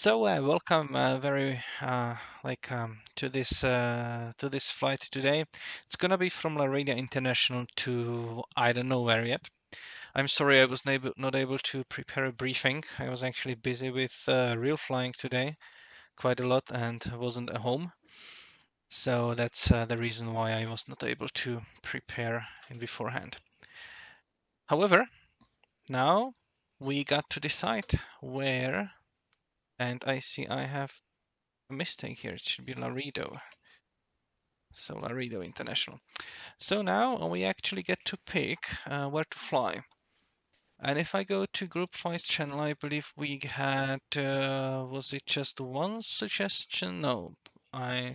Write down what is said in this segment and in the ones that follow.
Welcome to this flight today. It's gonna be from Laredo International to I don't know where yet. I'm sorry I was not able to prepare a briefing. I was actually busy with real flying today, quite a lot, and wasn't at home. So that's the reason why I was not able to prepare in beforehand. However, now we got to decide where, and I see I have a mistake here. It should be Laredo. So Laredo International. So now we actually get to pick where to fly. And if I go to group flights channel, I believe we had, was it just one suggestion? No,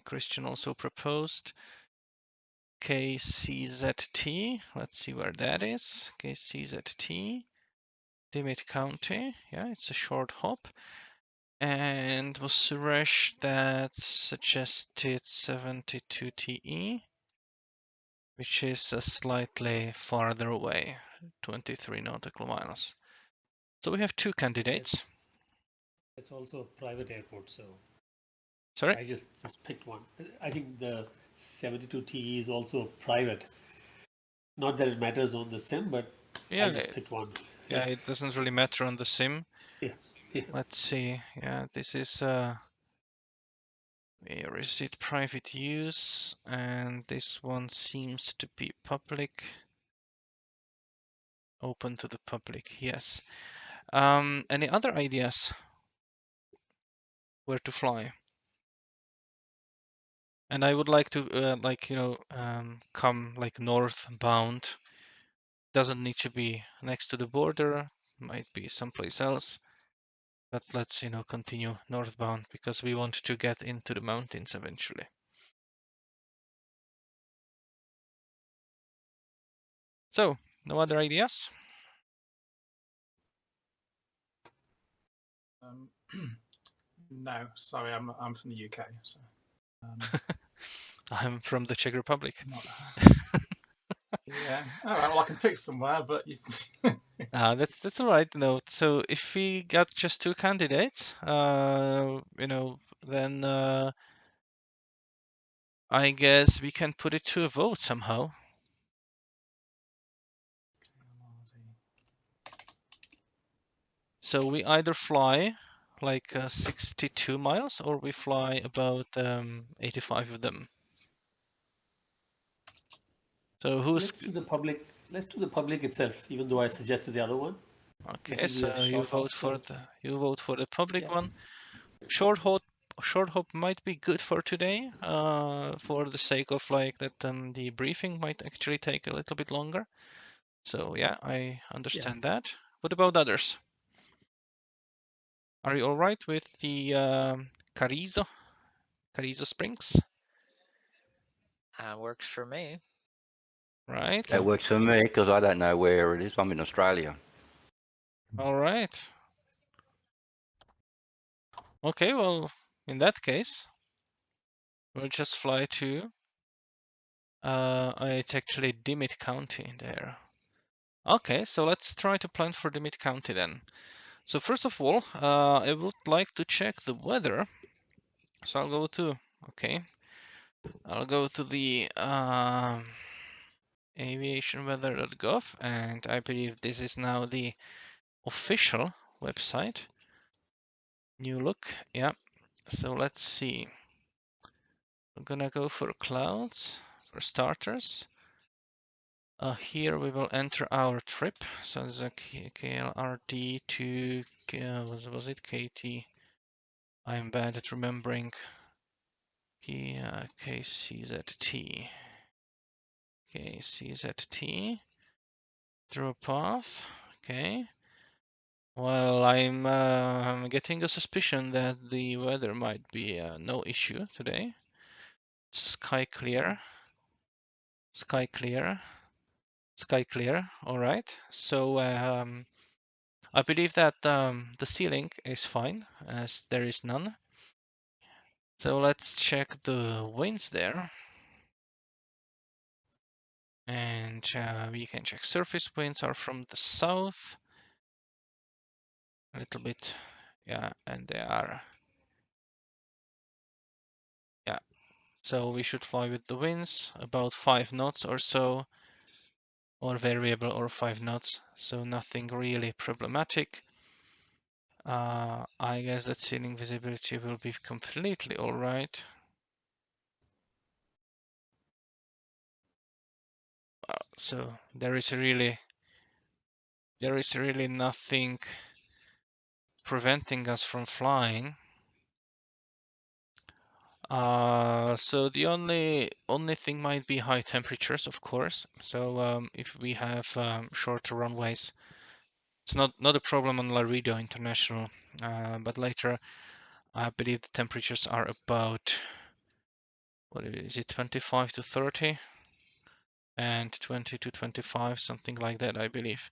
Christian also proposed KCZT. Let's see where that is. KCZT, Dimmit County. Yeah, it's a short hop. And was Suresh that suggested 72 TE, which is slightly farther away, 23 nautical miles. So we have two candidates. It's also a private airport, so Sorry? I just picked one. I think the 72 TE is also private. Not that it matters on the sim, but I Yeah, just picked one. yeah, Yeah, it doesn't really matter on the sim. yeah, yeah. Let's see. Yeah, this is where is it? Private use, and this one seems to be public. Open to the public, yes. Any other ideas where to fly? And I would like to come like northbound. Doesn't need to be next to the border, might be someplace else. But let's continue northbound because we want to get into the mountains eventually. So, no other ideas? No, sorry, I'm from the UK, so I'm from the Czech Republic. not. Yeah. All right. Well, I can pick somewhere, but you. That's all right. So if we got just two candidates, then I guess we can put it to a vote somehow. So we either fly like 62 miles or we fly about 85 of them. So who's Let's do the public. Let's do the public itself, even though I suggested the other one. okay? So a you short vote hop, for so the public yeah, one. Short hop might be good for today, for the sake of like that the briefing might actually take a little bit longer. So yeah, I understand that. What about others? Are you all right with the Carrizo Springs? Works for me. Right. That works for me because I don't know where it is. I'm in Australia. All right. Okay, well, in that case, we'll just fly to it's actually Dimmit County there. Okay, so let's try to plan for Dimmit County then. So first of all, I would like to check the weather. So I'll go to the aviationweather.gov, and I believe this is now the official website. New look, yeah. So let's see. We're gonna go for clouds for starters. Here we will enter our trip. So there's a KLRD to was it KT? I'm bad at remembering. KCZT. KCZT. Drop off. Okay. Well, I'm getting a suspicion that the weather might be no issue today. Sky clear. Sky clear. Sky clear. All right. So I believe that the ceiling is fine as there is none. So let's check the winds there. And we can check surface winds are from the south. A little bit, yeah, and they are So we should fly with the winds about 5 knots or so, or variable or 5 knots. So nothing really problematic. I guess that ceiling visibility will be completely all right. So there is really nothing preventing us from flying. So the only thing might be high temperatures, of course. So if we have shorter runways, it's not a problem on Laredo International, but later I believe the temperatures are about, what is it, 25 to 30 and 20 to 25, something like that, I believe.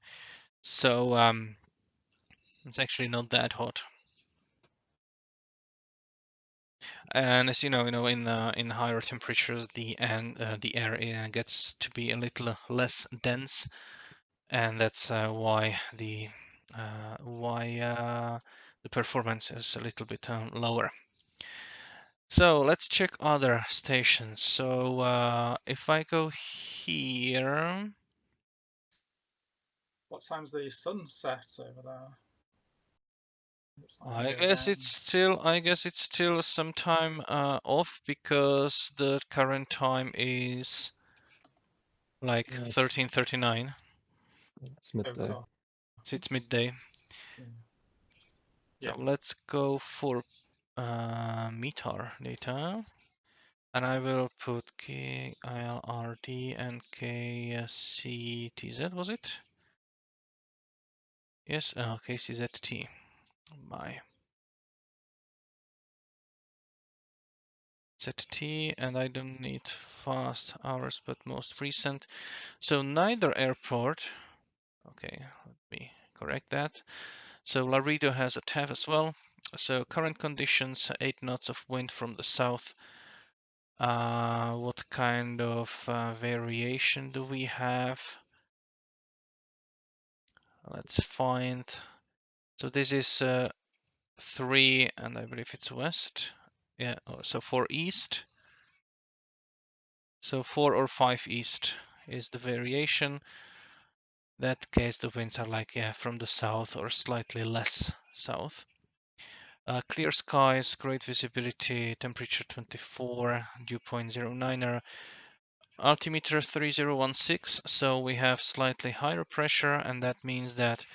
So it's actually not that hot. And as you know, in higher temperatures, the air gets to be a little less dense, and that's why the performance is a little bit lower. So let's check other stations. So if I go here, What time's the sunset over there? It's not gonna I go guess down. it's still some time off, because the current time is like Yeah, 13:39. it's midday. Oh, So it's midday. Yeah. So let's go for METAR data, and I will put KLRD and KCTZ, was it? Yes, KCZT. My ZT, and I don't need fast hours, but most recent. So neither airport. Okay, let me correct that. So Laredo has a TAV as well. So current conditions, 8 knots of wind from the south. What kind of variation do we have? Let's find. So this is 3, and I believe it's west. Yeah, so 4 east. So 4 or 5 east is the variation. That case, the winds are like, yeah, from the south or slightly less south. Clear skies, great visibility, temperature 24, dew point 09er, altimeter 3016, so we have slightly higher pressure, and that means that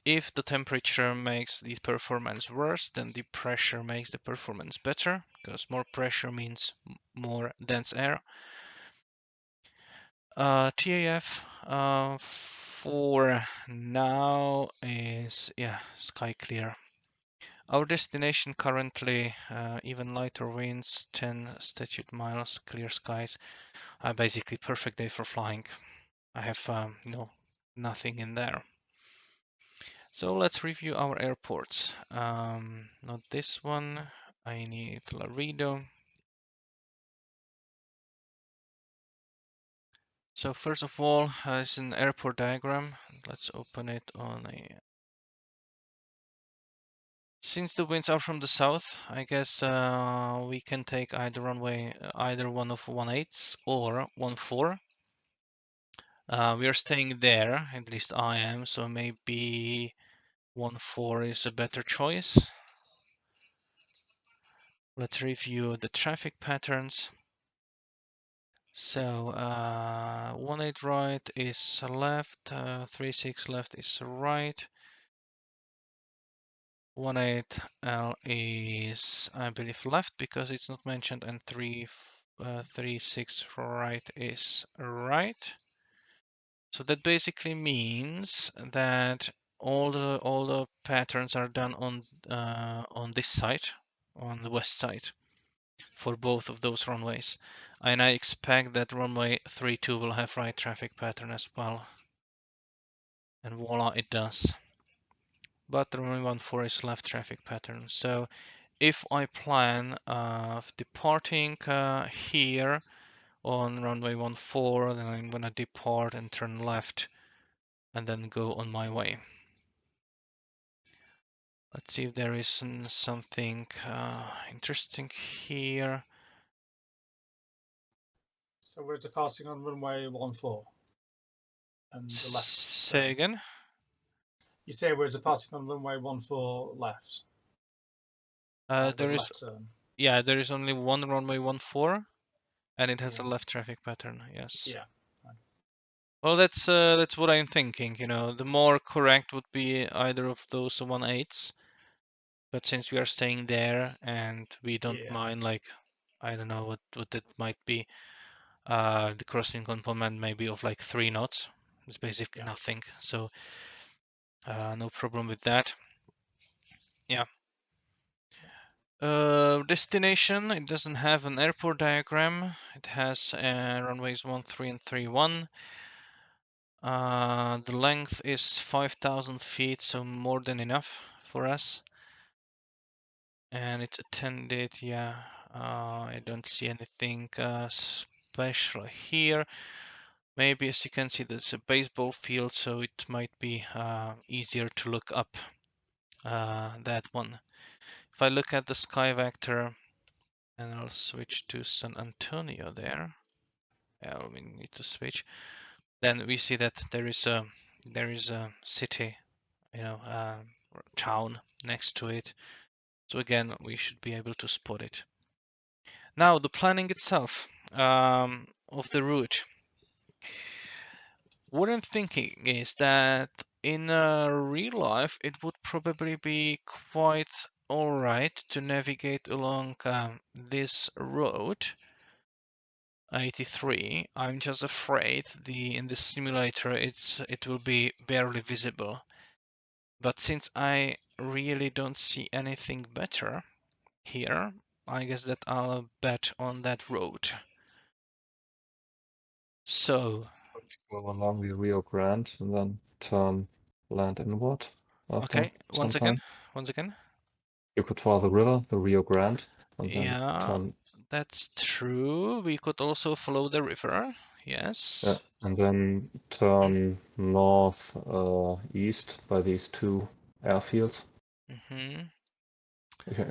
if the temperature makes the performance worse, then the pressure makes the performance better, because more pressure means more dense air. TAF for now is, yeah, sky clear. Our destination currently, even lighter winds, 10 statute miles, clear skies. Basically perfect day for flying. I have nothing in there. So let's review our airports. Not this one. I need Laredo. So first of all, it's an airport diagram. Let's open it on a. Since the winds are from the south, I guess we can take either runway, either one of 1/8 or 1/4. We are staying there, at least I am, so maybe 1/4 is a better choice. Let's review the traffic patterns. So 1/8 right is left, 3/6 left is right. 1/8 L is, I believe, left because it's not mentioned, and 3/6 right is right. So that basically means that all the patterns are done on this side, on the west side, for both of those runways. And I expect that runway 32 will have right traffic pattern as well. And voila, it does. But the runway 14 is left traffic pattern. So if I plan departing here on runway 14, then I'm gonna depart and turn left and then go on my way. Let's see if there is something interesting here. So we're departing on runway 14 and the left Say turn. again. You say we're departing on runway 14 left. With There a is, left turn. yeah, there is only one runway 14, and it has a Yeah. left traffic pattern. Yes. Yeah. Well, that's what I'm thinking. You know, the more correct would be either of those 1/8s, but since we are staying there and we don't Yeah. mind, like, I don't know what it might be. The crossing complement maybe of like 3 knots. It's basically Yeah. nothing. So no problem with that. Yeah. Destination, it doesn't have an airport diagram. It has runways 13 and 31. The length is 5,000 feet, so more than enough for us. And it's attended, yeah. I don't see anything special here. Maybe, as you can see, there's a baseball field, so it might be easier to look up that one. If I look at the sky vector, and I'll switch to San Antonio there. Yeah, we need to switch. Then we see that there is a city, you know, or town next to it. So again, we should be able to spot it. Now the planning itself of the route. What I'm thinking is that in real life, it would probably be quite alright to navigate along this road, 83. I'm just afraid in the simulator it will be barely visible. But since I really don't see anything better here, I guess that I'll bet on that road. So, Go along the Rio Grande and then turn land inward after okay, some time. once again. You could follow the river, the Rio Grande, and then Yeah, turn, that's true. We could also follow the river. Yes. yeah, and then turn north east by these two airfields. Mm-hmm.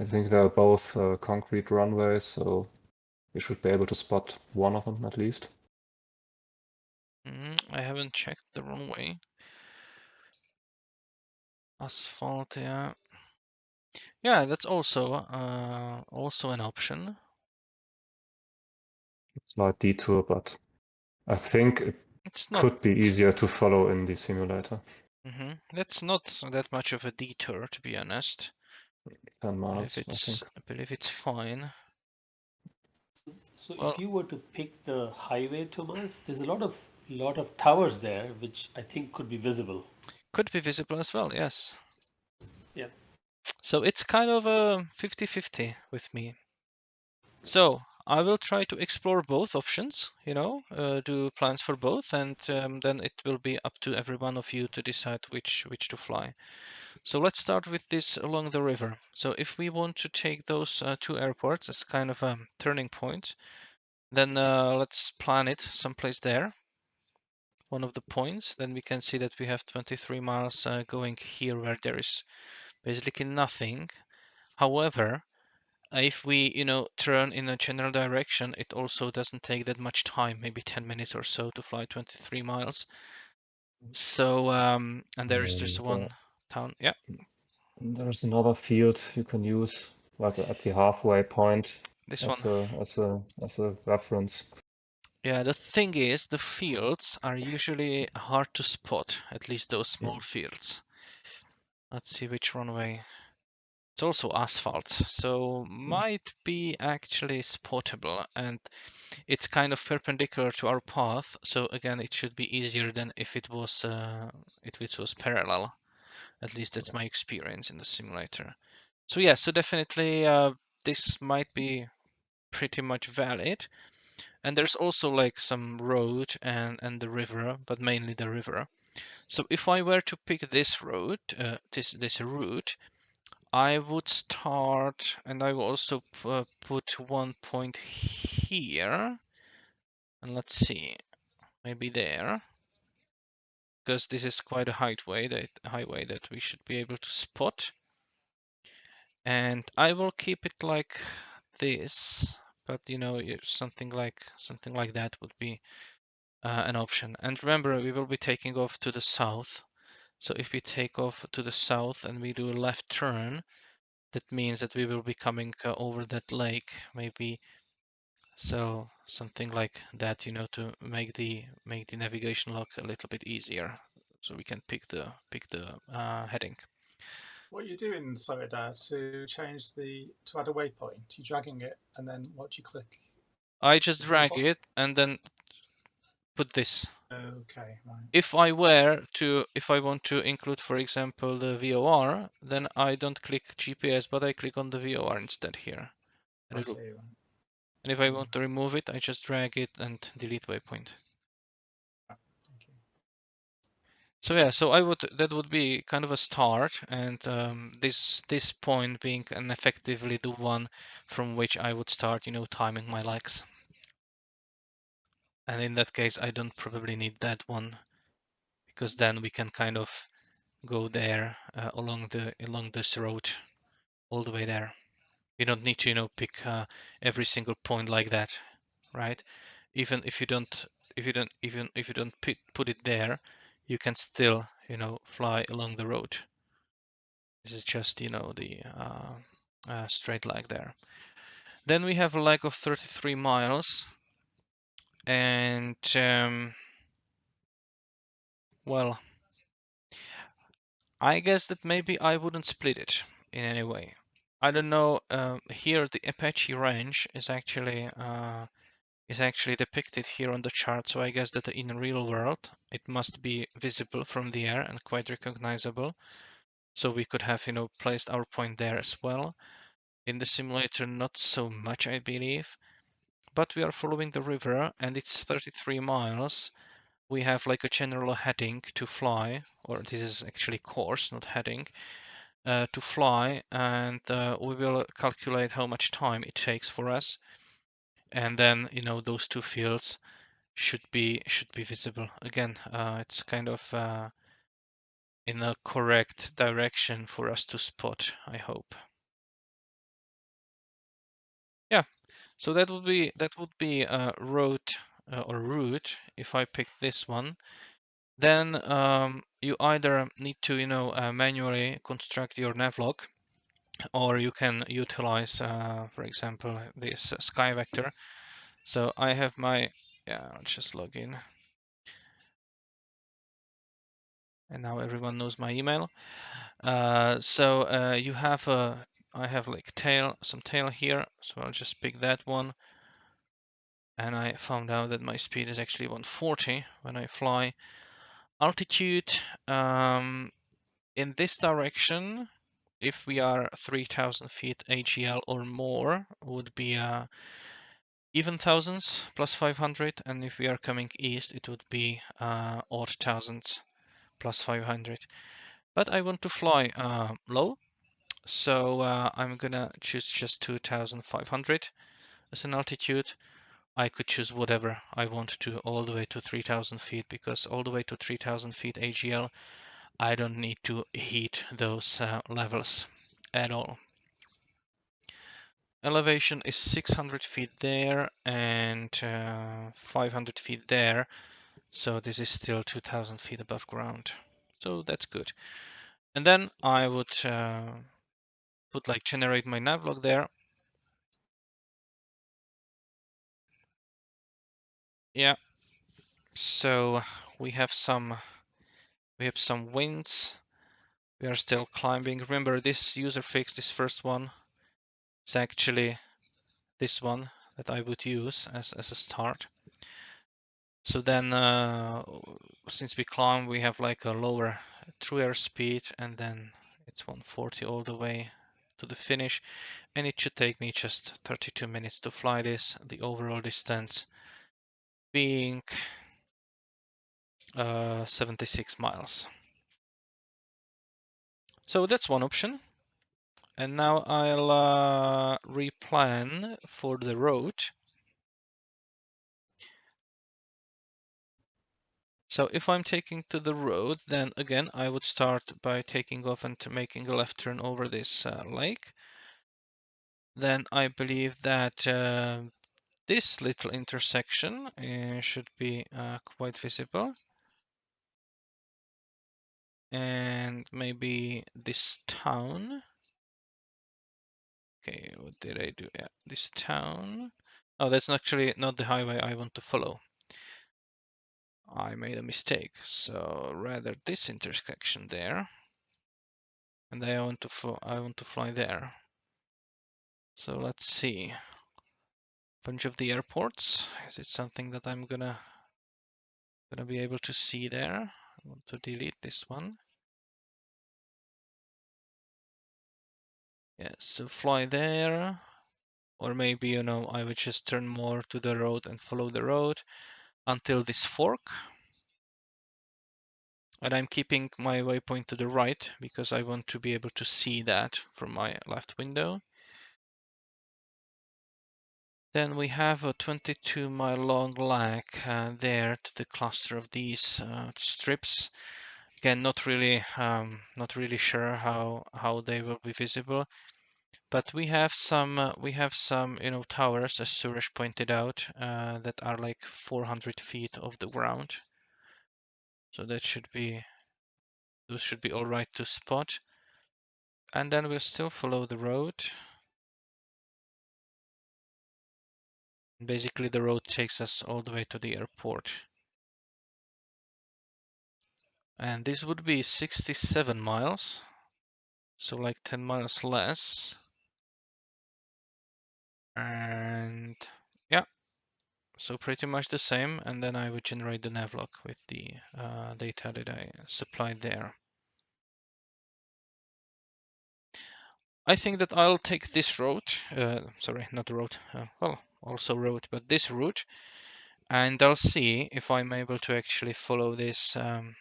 I think they're both concrete runways, so you should be able to spot one of them at least. I haven't checked the runway. Asphalt, yeah. Yeah, that's also an option. Slight detour, but I think it It's not. could be easier to follow in the simulator. That's not that much of a detour, to be honest. 10 I miles, I think. believe it's fine. So Well, if you were to pick the highway, Thomas, there's a lot of towers there, which I think could be visible. could be visible as well, yes. Yeah. So it's kind of a 50-50 with me. So I will try to explore both options, do plans for both, and then it will be up to every one of you to decide which to fly. So let's start with this along the river. So if we want to take those two airports as kind of a turning point, then let's plan it someplace there. One of the points, then we can see that we have 23 miles going here where there is basically nothing. However, if we, turn in a general direction, it also doesn't take that much time, maybe 10 minutes or so to fly 23 miles. So, and there is just And one town. Yeah, there's another field you can use, like at the halfway point, this one. as a reference. Yeah, the thing is, the fields are usually hard to spot, at least those small fields. Let's see which runway. It's also asphalt, so might be actually spottable, and it's kind of perpendicular to our path. So again, it should be easier than if it was parallel. At least that's my experience in the simulator. So yeah, so definitely this might be pretty much valid. And there's also like some road and the river, but mainly the river. So if I were to pick this road, this route, I would start, and I will also put one point here, and let's see, maybe there, because this is quite a highway that we should be able to spot. And I will keep it like this, but you know, something like that would be an option. And remember, we will be taking off to the south. So if we take off to the south and we do a left turn, that means that we will be coming over that lake, maybe. So something like that, you know, to make the navigation log a little bit easier, so we can pick the heading. What are you doing, sorry, there to change to add a waypoint? You're dragging it, and then what do you click? I just The three drag bot- it and then put this. Okay, right. If I want to include, for example, the VOR, then I don't click GPS, but I click on the VOR instead here. I see. Right. And if I want to remove it, I just drag it and delete waypoint. Thank you. So yeah, so that would be kind of a start, and this point being effectively the one from which I would start, you know, timing my legs. And in that case, I don't probably need that one, because then we can kind of go there along this road all the way there. You don't need to, you know, pick every single point like that, right? Even if you don't put it there, you can still, you know, fly along the road. This is just, you know, the straight leg there. Then we have a leg of 33 miles, and well, I guess that maybe I wouldn't split it in any way. I don't know. Here the Apache range is actually depicted here on the chart, so I guess that in real world it must be visible from the air and quite recognizable. So we could have, you know, placed our point there as well. In the simulator, not so much, I believe. But we are following the river, and it's 33 miles. We have like a general heading to fly, or this is actually course, not heading, to fly, and we will calculate how much time it takes for us. And then, you know, those two fields should be visible. Again, it's kind of in a correct direction for us to spot, I hope. Yeah, so that would be route or route if I pick this one. Then you either need to, you know, manually construct your navlog, or you can utilize, for example, this sky vector. So I have my, yeah, I'll just log in. And now everyone knows my email. So you have I have like some tail here, so I'll just pick that one. And I found out that my speed is actually 140 when I fly. Altitude in this direction, if we are 3,000 feet AGL or more, would be even thousands plus 500, and if we are coming east, it would be odd thousands plus 500. But I want to fly low, so I'm gonna choose just 2,500 as an altitude. I could choose whatever I want to all the way to 3,000 feet, because all the way to 3,000 feet AGL, I don't need to heat those levels at all. Elevation is 600 feet there and 500 feet there. So this is still 2,000 feet above ground. So that's good. And then I would put like generate my navlog there. Yeah. So we have some winds. We are still climbing. Remember, this user fix, this first one, is actually this one that I would use as a start. So then, since we climb, we have like a lower true air speed, and then it's 140 all the way to the finish. And it should take me just 32 minutes to fly this, the overall distance being 76 miles. So that's one option. And now I'll replan for the road. So if I'm taking to the road, then again, I would start by taking off and making a left turn over this lake. Then I believe that this little intersection should be quite visible. And maybe this town. Okay, what did I do? Yeah, this town. Oh, that's actually not the highway I want to follow. I made a mistake. So rather this intersection there. And I want to fly there. So let's see. Bunch of the airports. Is it something that I'm gonna be able to see there? I want to delete this one. Yeah, so fly there. Or maybe, you know, I would just turn more to the road and follow the road until this fork. And I'm keeping my waypoint to the right because I want to be able to see that from my left window. Then we have a 22-mile long lag there to the cluster of these strips. Again, not really sure how they will be visible, but we have some you know, towers, as Suresh pointed out, that are like 400 feet off the ground. So that should be those should be all right to spot. And then we'll still follow the road. Basically, the road takes us all the way to the airport. And this would be 67 miles. So like 10 miles less. And yeah, so pretty much the same. And then I would generate the navlog with the data that I supplied there. I think that I'll take this route, sorry, not road, well, also road, but this route, and I'll see if I'm able to actually follow this. I'm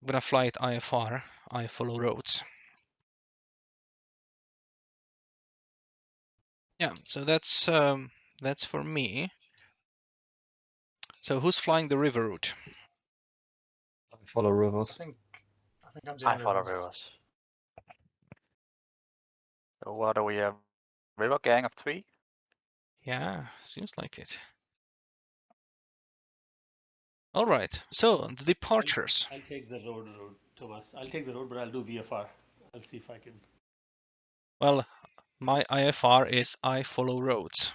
gonna fly it IFR, I follow roads. Yeah, so that's for me. So who's flying the river route? I follow rivers. I think I'm doing I follow rivers. rivers. So what are we, a river gang of 3? Yeah, seems like it. All right, so the departures. I'll take the road, Thomas. I'll take the road, but I'll do VFR. I'll see if I can. Well, my IFR is I follow roads,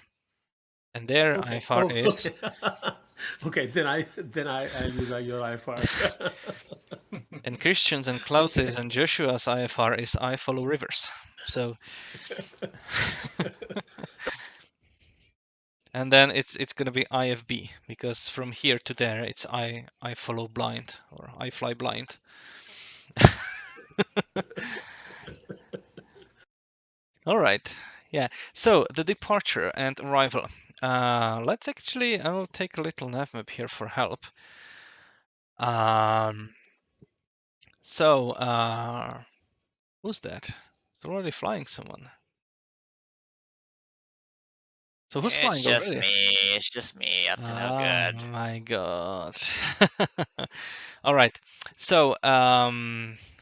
and their Okay. IFR is. Okay. Okay. Then I'll use your IFR. And Christian's and Klaus's and Joshua's IFR is I follow rivers. So and then it's gonna be IFB because from here to there it's I follow blind or I fly blind. All right, yeah. So the departure and arrival. Let's actually, I will take a little nav map here for help. So who's that? It's already flying someone. So who's flying already? It's just me. Up to no good. Oh my god. All right. So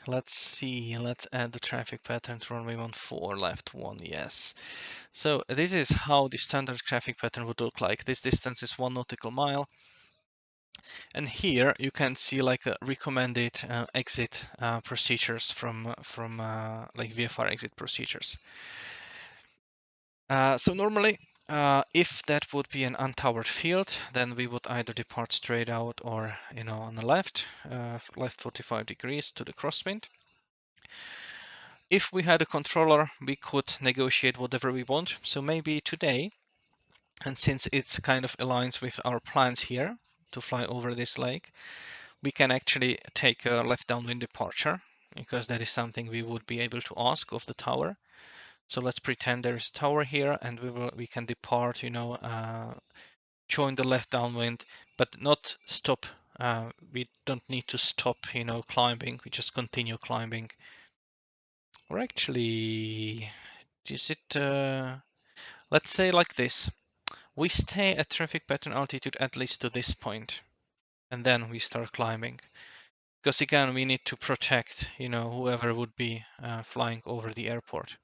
let's see. Let's add the traffic patterns. Runway 14, left 1, yes. So this is how the standard traffic pattern would look like. This distance is 1 nautical mile. And here you can see like a recommended exit procedures from like VFR exit procedures. So normally, if that would be an untowered field, then we would either depart straight out or, you know, on the left 45 degrees to the crosswind. If we had a controller, we could negotiate whatever we want. So maybe today, and since it's kind of aligns with our plans here to fly over this lake, we can actually take a left downwind departure because that is something we would be able to ask of the tower. So let's pretend there is a tower here and we can depart, you know, join the left downwind, but not stop. We don't need to stop, you know, climbing. We just continue climbing. Or actually, is it, let's say like this. We stay at traffic pattern altitude at least to this point, and then we start climbing. Because again, we need to protect, you know, whoever would be flying over the airport.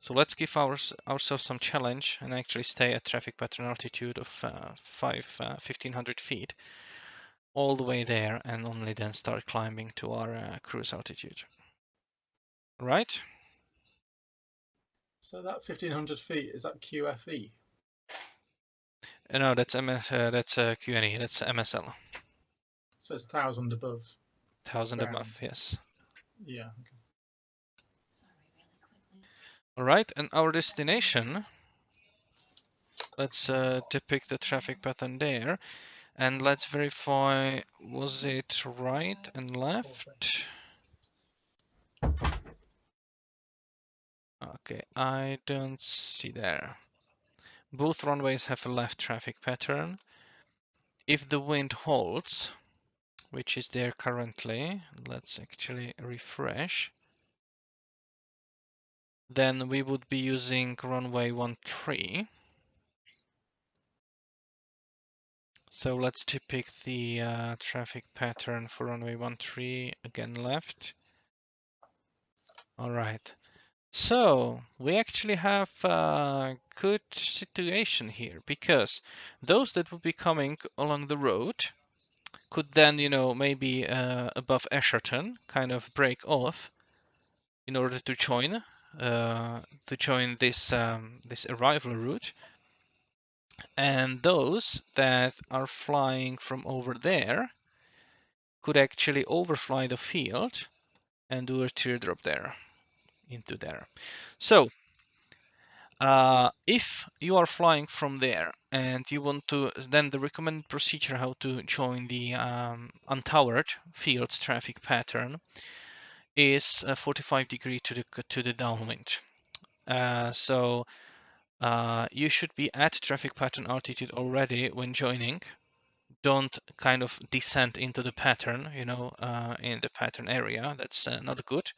So let's give ourselves some challenge and actually stay at traffic pattern altitude of 1500 feet all the way there, and only then start climbing to our cruise altitude. Right? So that 1500 feet, is that QFE? No, that's QNE. That's MSL. So it's 1,000 above 1000 ground. above, yes. Yeah. Okay. All right, and our destination. Let's depict the traffic pattern there, and let's verify, was it right and left? Okay, I don't see there. Both runways have a left traffic pattern. If the wind holds, which is there currently, let's actually refresh. Then we would be using runway 13. So let's depict the traffic pattern for runway 13, again left. All right. So we actually have a good situation here, because those that would be coming along the road could then, maybe above Escherton, kind of break off in order to join this this arrival route, and those that are flying from over there could actually overfly the field and do a teardrop there into there. So if you are flying from there and you want to, then the recommended procedure how to join the untowered field traffic pattern is 45 degree to the downwind. So you should be at traffic pattern altitude already when joining. Don't kind of descend into the pattern, in the pattern area. That's not good.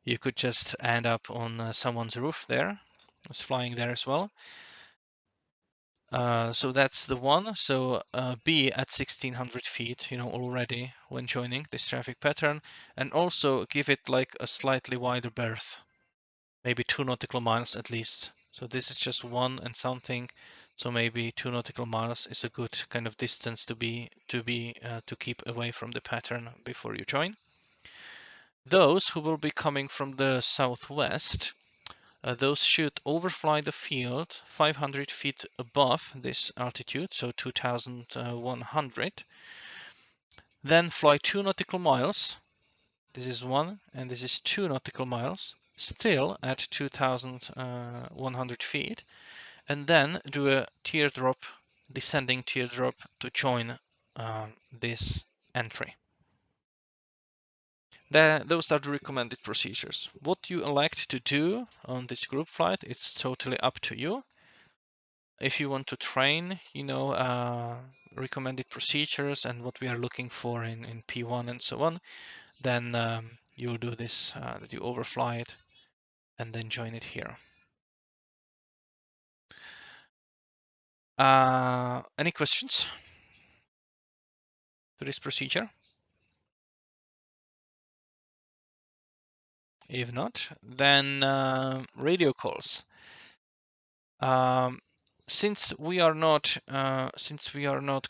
You could just end up on someone's roof there. It's flying there as well. So that's the one. So be at 1600 feet, already when joining this traffic pattern, and also give it like a slightly wider berth, maybe 2 nautical miles at least. So this is just 1 and something. So maybe 2 nautical miles is a good kind of distance to keep away from the pattern before you join. Those who will be coming from the southwest, those should overfly the field 500 feet above this altitude, so 2100. Then fly 2 nautical miles. This is 1 and this is 2 nautical miles, still at 2100 feet. And then do a teardrop, descending teardrop to join this entry. Those are the recommended procedures. What you elect to do on this group flight, it's totally up to you. If you want to train, recommended procedures and what we are looking for in P1 and so on, then you'll do this, that you overfly it and then join it here. Any questions to this procedure? If not, then radio calls. Since we are not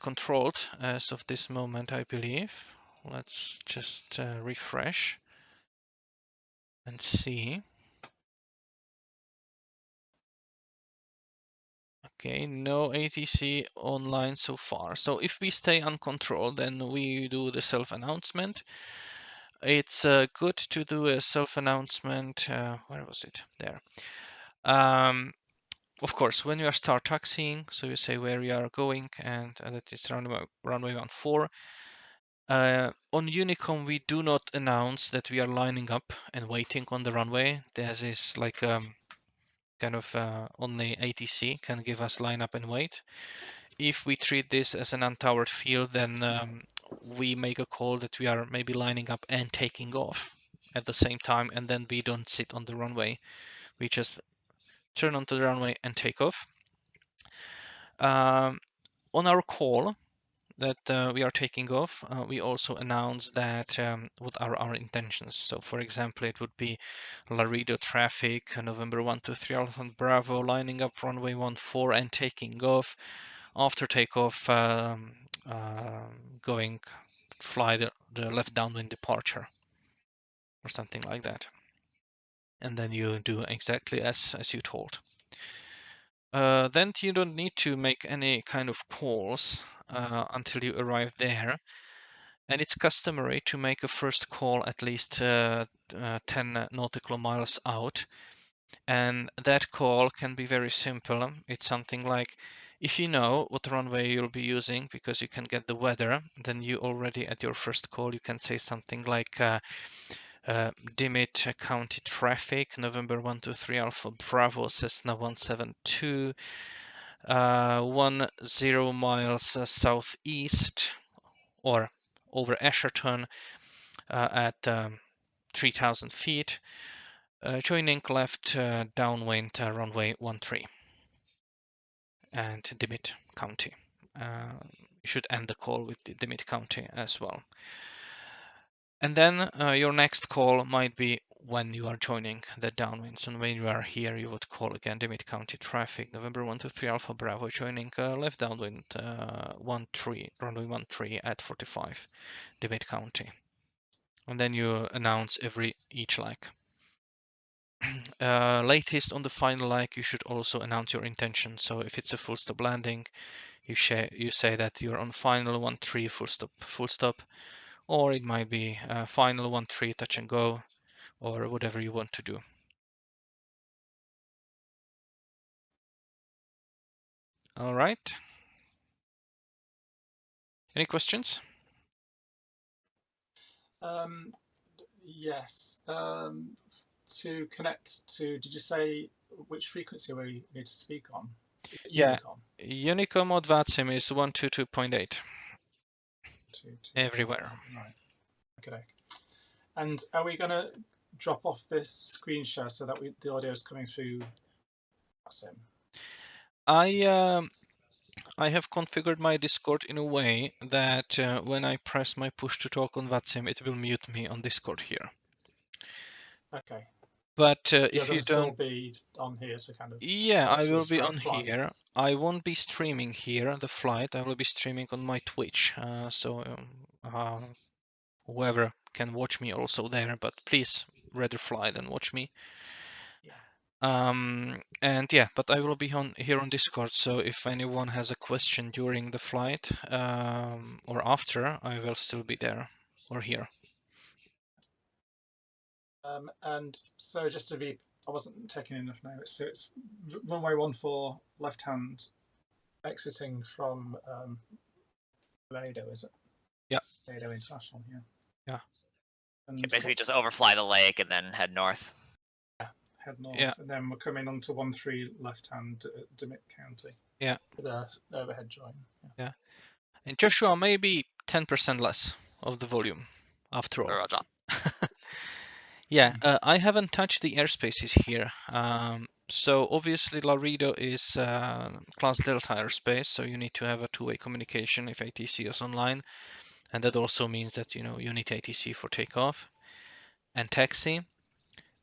controlled as of this moment, I believe. Let's just refresh and see. Okay, no ATC online so far. So if we stay uncontrolled, then we do the self-announcement. It's good to do a self-announcement. Where was it? There. Of course, when you are start taxiing, so you say where you are going, and that is runway 14. On Unicom, we do not announce that we are lining up and waiting on the runway. There is like kind of only ATC can give us line up and wait. If we treat this as an untowered field, then we make a call that we are maybe lining up and taking off at the same time, and then we don't sit on the runway. We just turn onto the runway and take off. On our call, that we are taking off, we also announce that what are our intentions. So, for example, it would be Laredo traffic, November 123 Alpha Bravo, lining up runway 14 and taking off. After takeoff, fly the left downwind departure or something like that. And then you do exactly as you told. Then you don't need to make any kind of calls until you arrive there. And it's customary to make a first call at least 10 nautical miles out. And that call can be very simple. It's something like, if you know what runway you'll be using because you can get the weather, then you already at your first call, you can say something like Dimmit County traffic, November 123 Alpha Bravo, Cessna 172, 10 miles southeast or over Asherton at 3,000 feet, joining left downwind runway 13 and Dimmit County. You should end the call with the Dimmit County as well. And then your next call might be when you are joining the downwind. So when you are here, you would call again Dimmit County traffic, November 123 Alpha Bravo, joining left downwind 13, runway 13 at 45, Dimmit County. And then you announce each leg. Latest on the final leg, you should also announce your intention. So if it's a full stop landing, you say that you're on final 13 full stop, or it might be final 13 touch and go, or whatever you want to do. All right. Any questions? Yes. To connect to, did you say which frequency we need to speak on? Yeah, Unicom. Unicom or VATSIM is 122.8 everywhere. Right. Okay. And are we going to drop off this screen share so that the audio is coming through VATSIM? I have configured my Discord in a way that when I press my push to talk on VATSIM, it will mute me on Discord here. Okay. But You're if going you to still don't, be on here to kind of yeah, talk I to will us be throughout on flight. here. I won't be streaming here the flight. I will be streaming on my Twitch. Whoever can watch me also there, but please rather fly than watch me. And yeah, but I will be on here on Discord, so if anyone has a question during the flight or after, I will still be there or here. And so just to be, I wasn't taking enough notes. So it's runway 14 left hand exiting from Laredo, is it? Yeah. Laredo International, yeah. Yeah. And You basically just overfly the lake and then head north. head north, Yeah. and then we're coming on to 13 left hand Dimmit County. Yeah. With a overhead join. Yeah. And Joshua, maybe 10% less of the volume after all. Roger. Yeah, I haven't touched the airspaces here. So obviously Laredo is Class Delta airspace, so you need to have a two-way communication if ATC is online. And that also means that, you need ATC for takeoff and taxi.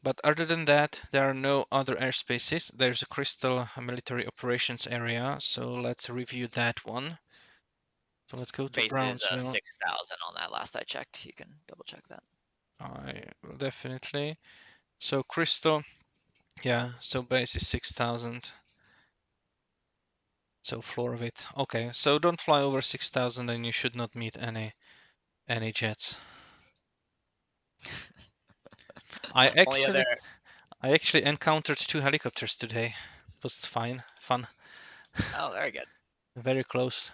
But other than that, there are no other airspaces. There's a Crystal military operations area, so let's review that one. So let's go to Base is Brownsville. 6,000 on that last I checked. You can double check that. I will definitely. So Crystal, yeah, so base is 6,000. So floor of it. Okay, so don't fly over 6,000 and you should not meet any jets. I actually encountered 2 helicopters today. It was fun. Oh, very good. Very close.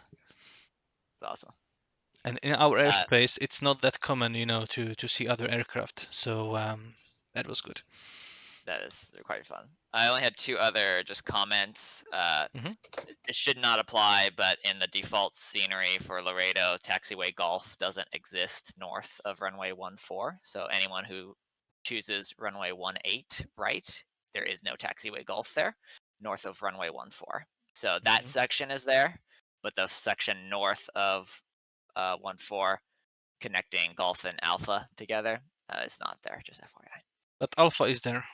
That's awesome. And in our airspace, it's not that common, to see other aircraft. So that was good. That is quite fun. I only had 2 other just comments. It should not apply, but in the default scenery for Laredo, taxiway golf doesn't exist north of runway 14. So anyone who chooses runway 18 right, there is no taxiway golf there north of runway 14. So that section is there, but the section north of 14 connecting Golf and Alpha together. It's not there, just FYI. But Alpha is there.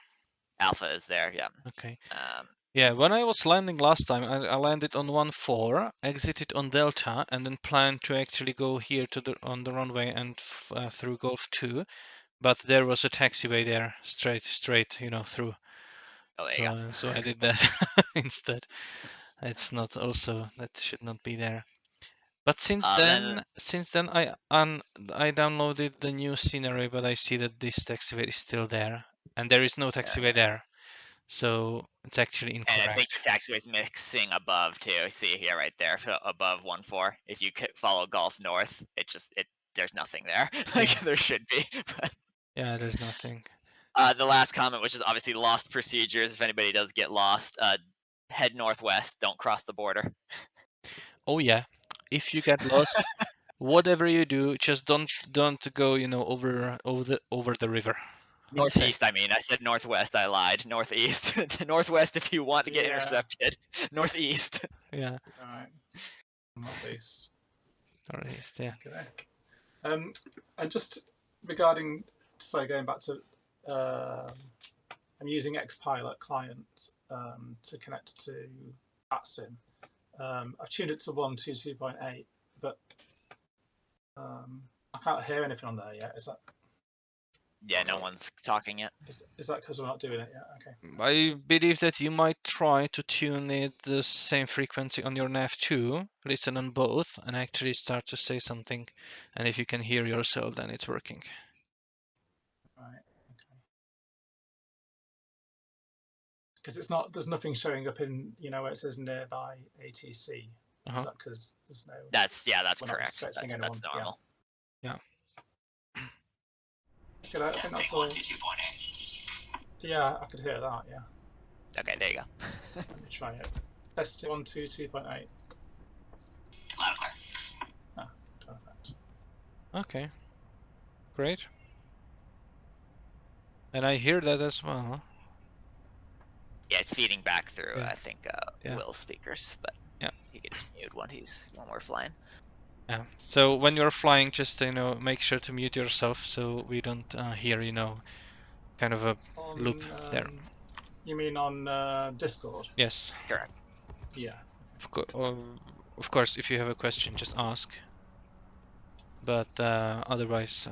Alpha is there, yeah. Okay. Yeah, when I was landing last time, I landed on 14, exited on Delta, and then planned to actually go here to on the runway and through Golf 2. But there was a taxiway there, straight, through. Oh, there you go. So I did that instead. It's not also, that should not be there. But since then I downloaded the new scenery, but I see that this taxiway is still there, and there is no taxiway there, so it's actually incorrect. And I think your taxiway's mixing above too. See here, right there, above 14. If you follow Golf North, there's nothing there. Like there should be. But... Yeah, there's nothing. The last comment, which is obviously lost procedures. If anybody does get lost, head northwest. Don't cross the border. Oh yeah, if you get lost, whatever you do, just don't go, over the river. Northeast, I mean. I said northwest. I lied. Northeast. Northwest if you want to get intercepted. Northeast. Yeah. All right. Northeast. Northeast, yeah. Okay. And just regarding, so going back to, I'm using Xpilot client to connect to VATSIM. I've tuned it to 122.8, but I can't hear anything on there yet. Is that? Yeah, no one's talking yet. Is that because we're not doing it yet? Okay. I believe that you might try to tune it the same frequency on your nav2, listen on both, and actually start to say something. And if you can hear yourself, then it's working. Right. Okay. Because it's not. There's nothing showing up in where it says nearby ATC. Is that because there's no? That's correct. That's normal. Yeah. Okay, I think that's all. Yeah, I could hear that. Yeah. Okay, there you go. Let me try it. Test 122.8. Loud and clear. Ah, perfect. Okay. Great. And I hear that as well. Yeah, it's feeding back through. I think Will's speakers, but yeah, he can just mute when we're flying. Yeah. So when you're flying, just make sure to mute yourself so we don't hear kind of a loop there. You mean on Discord? Yes. Correct. Yeah. Of course, if you have a question, just ask. But otherwise,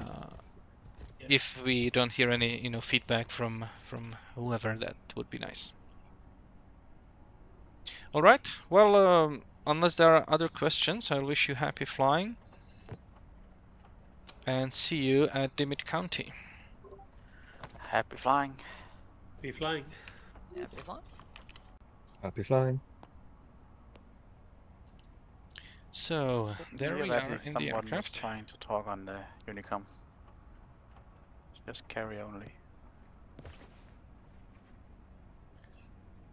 if we don't hear any feedback from whoever, that would be nice. All right. Well, unless there are other questions, I wish you happy flying. And see you at Dimmit County. Happy flying. Happy flying. Happy flying. Happy flying. So there we are in the aircraft. Trying to talk on the Unicom. Just carry only.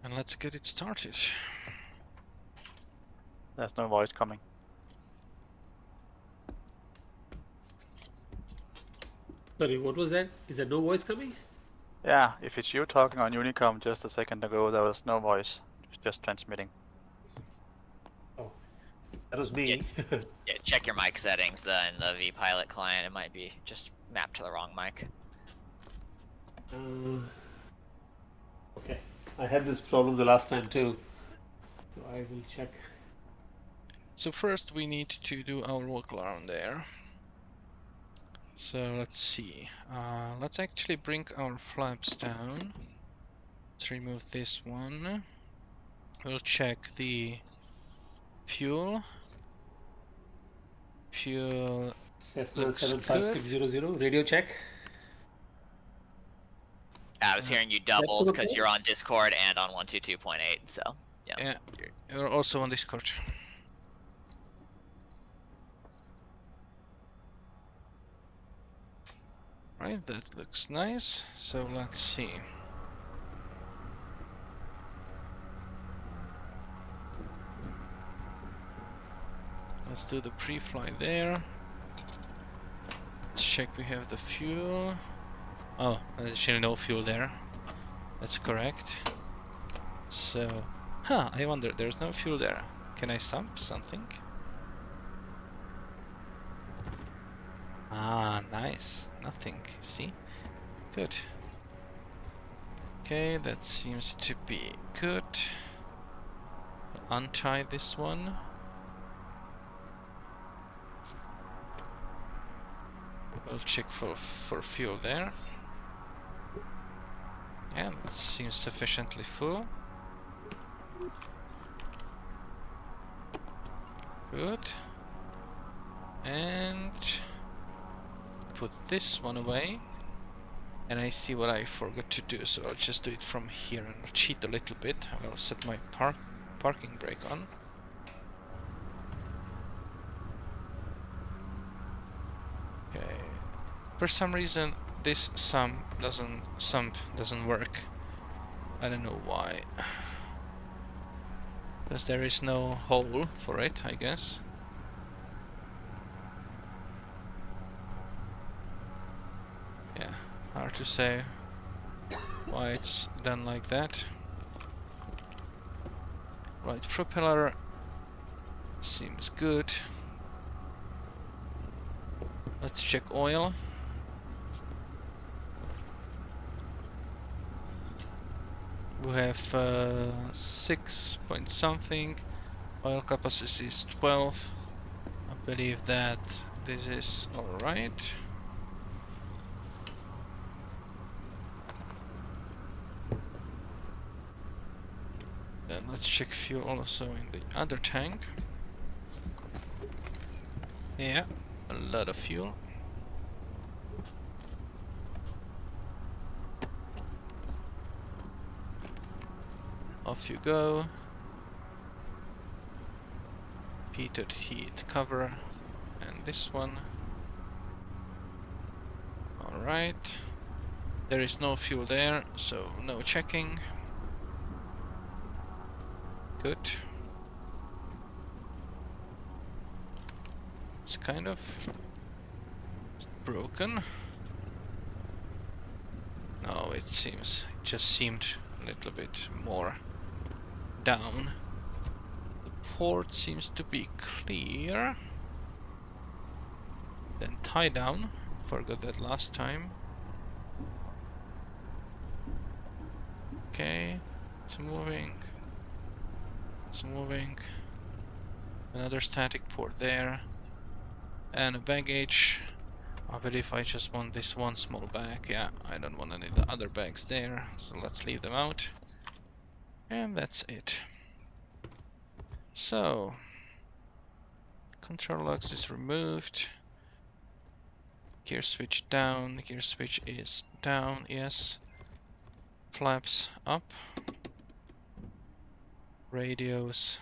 And let's get it started. There's no voice coming. Sorry, what was that? Is there no voice coming? Yeah, if it's you talking on Unicom just a second ago, there was no voice. It was just transmitting. Oh, that was me. Yeah, check your mic settings in the vPilot client. It might be just mapped to the wrong mic. Okay, I had this problem the last time too, so I will check. So first we need to do our walk around there. So let's see. Let's actually bring our flaps down. Let's remove this one. We'll check the fuel. Cessna 75600, radio check. I was hearing you doubled because you're on Discord and on 122.8, so yeah. You're also on Discord. Right, that looks nice. So let's see. Let's do the pre-flight there. Let's check we have the fuel. Oh, there's actually no fuel there. That's correct. So, I wonder, there's no fuel there. Can I sump something? Ah, nice. Nothing. See? Good. Okay, that seems to be good. Untie this one. We'll check for fuel there. Yeah, that seems sufficiently full. Good. And put this one away. And I see what I forgot to do, so I'll just do it from here and I'll cheat a little bit. I'll set my parking brake on. Okay. For some reason this sump doesn't work. I don't know why. Because there is no hole for it, I guess. Yeah, hard to say why it's done like that. Right, propeller seems good. Let's check oil. We have 6 point something. Oil capacity is 12. I believe that this is alright. Then let's check fuel also in the other tank. Yeah, a lot of fuel. Off you go. Heated heat cover. And this one. Alright. There is no fuel there, so no checking. Good. It's kind of broken. No, it just seemed a little bit more down. The port seems to be clear. Then tie down. Forgot that last time. Okay, it's moving. It's moving. Another static port there. And a baggage. I believe I just want this one small bag. Yeah, I don't want any of the other bags there. So let's leave them out. And that's it. So, control logs is removed. Gear switch down. Gear switch is down, yes. Flaps up. Radios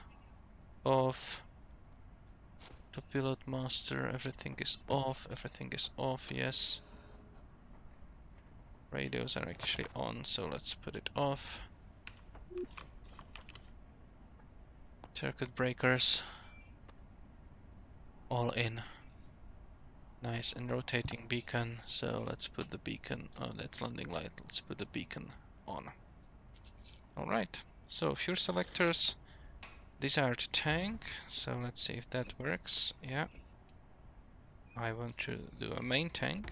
off. The pilot master, everything is off. Everything is off, yes. Radios are actually on, so let's put it off. Circuit breakers all in. Nice, and rotating beacon, so let's put the beacon, oh that's landing light, let's put the beacon on. Alright, so fuel selectors, desired tank, so let's see if that works. Yeah, I want to do a main tank,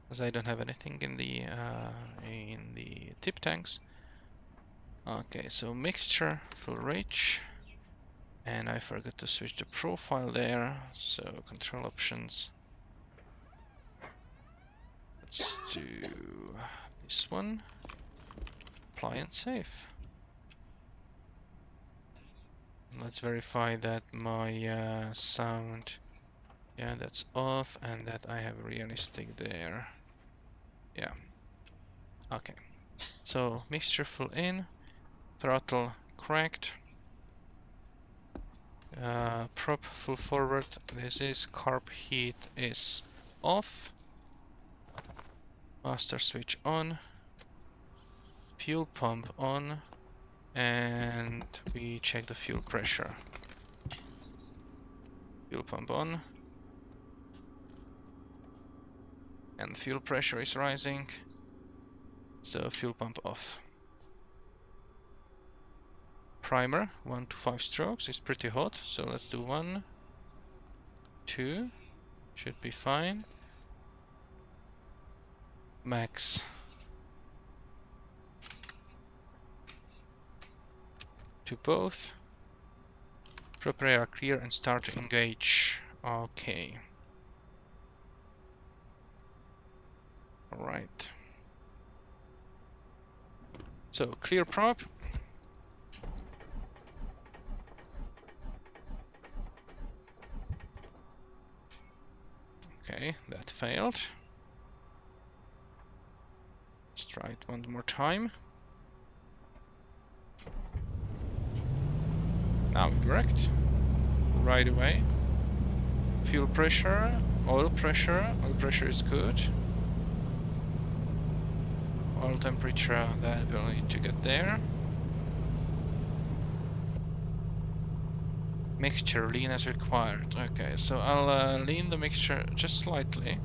because I don't have anything in the tip tanks. Okay, so mixture, full rich. And I forgot to switch the profile there, so control options. Let's do this one. Apply and save. Let's verify that my sound, yeah, that's off, and that I have realistic there. Yeah. Okay. So mixture full in, throttle cracked. Prop full forward. This is carb heat is off. Master switch on. Fuel pump on. And we check the fuel pressure. Fuel pump on. And fuel pressure is rising. So fuel pump off. Primer, 1 to 5 strokes, is pretty hot. So let's do 1, 2, Should be fine. Max. To both. Prepare, clear, and start to engage. Okay. Alright. So, clear prop. Okay, that failed. Let's try it one more time. Now it worked. Right away. Fuel pressure, oil pressure. Oil pressure is good. Oil temperature, that we'll need to get there. Mixture, lean as required. Okay, so I'll lean the mixture just slightly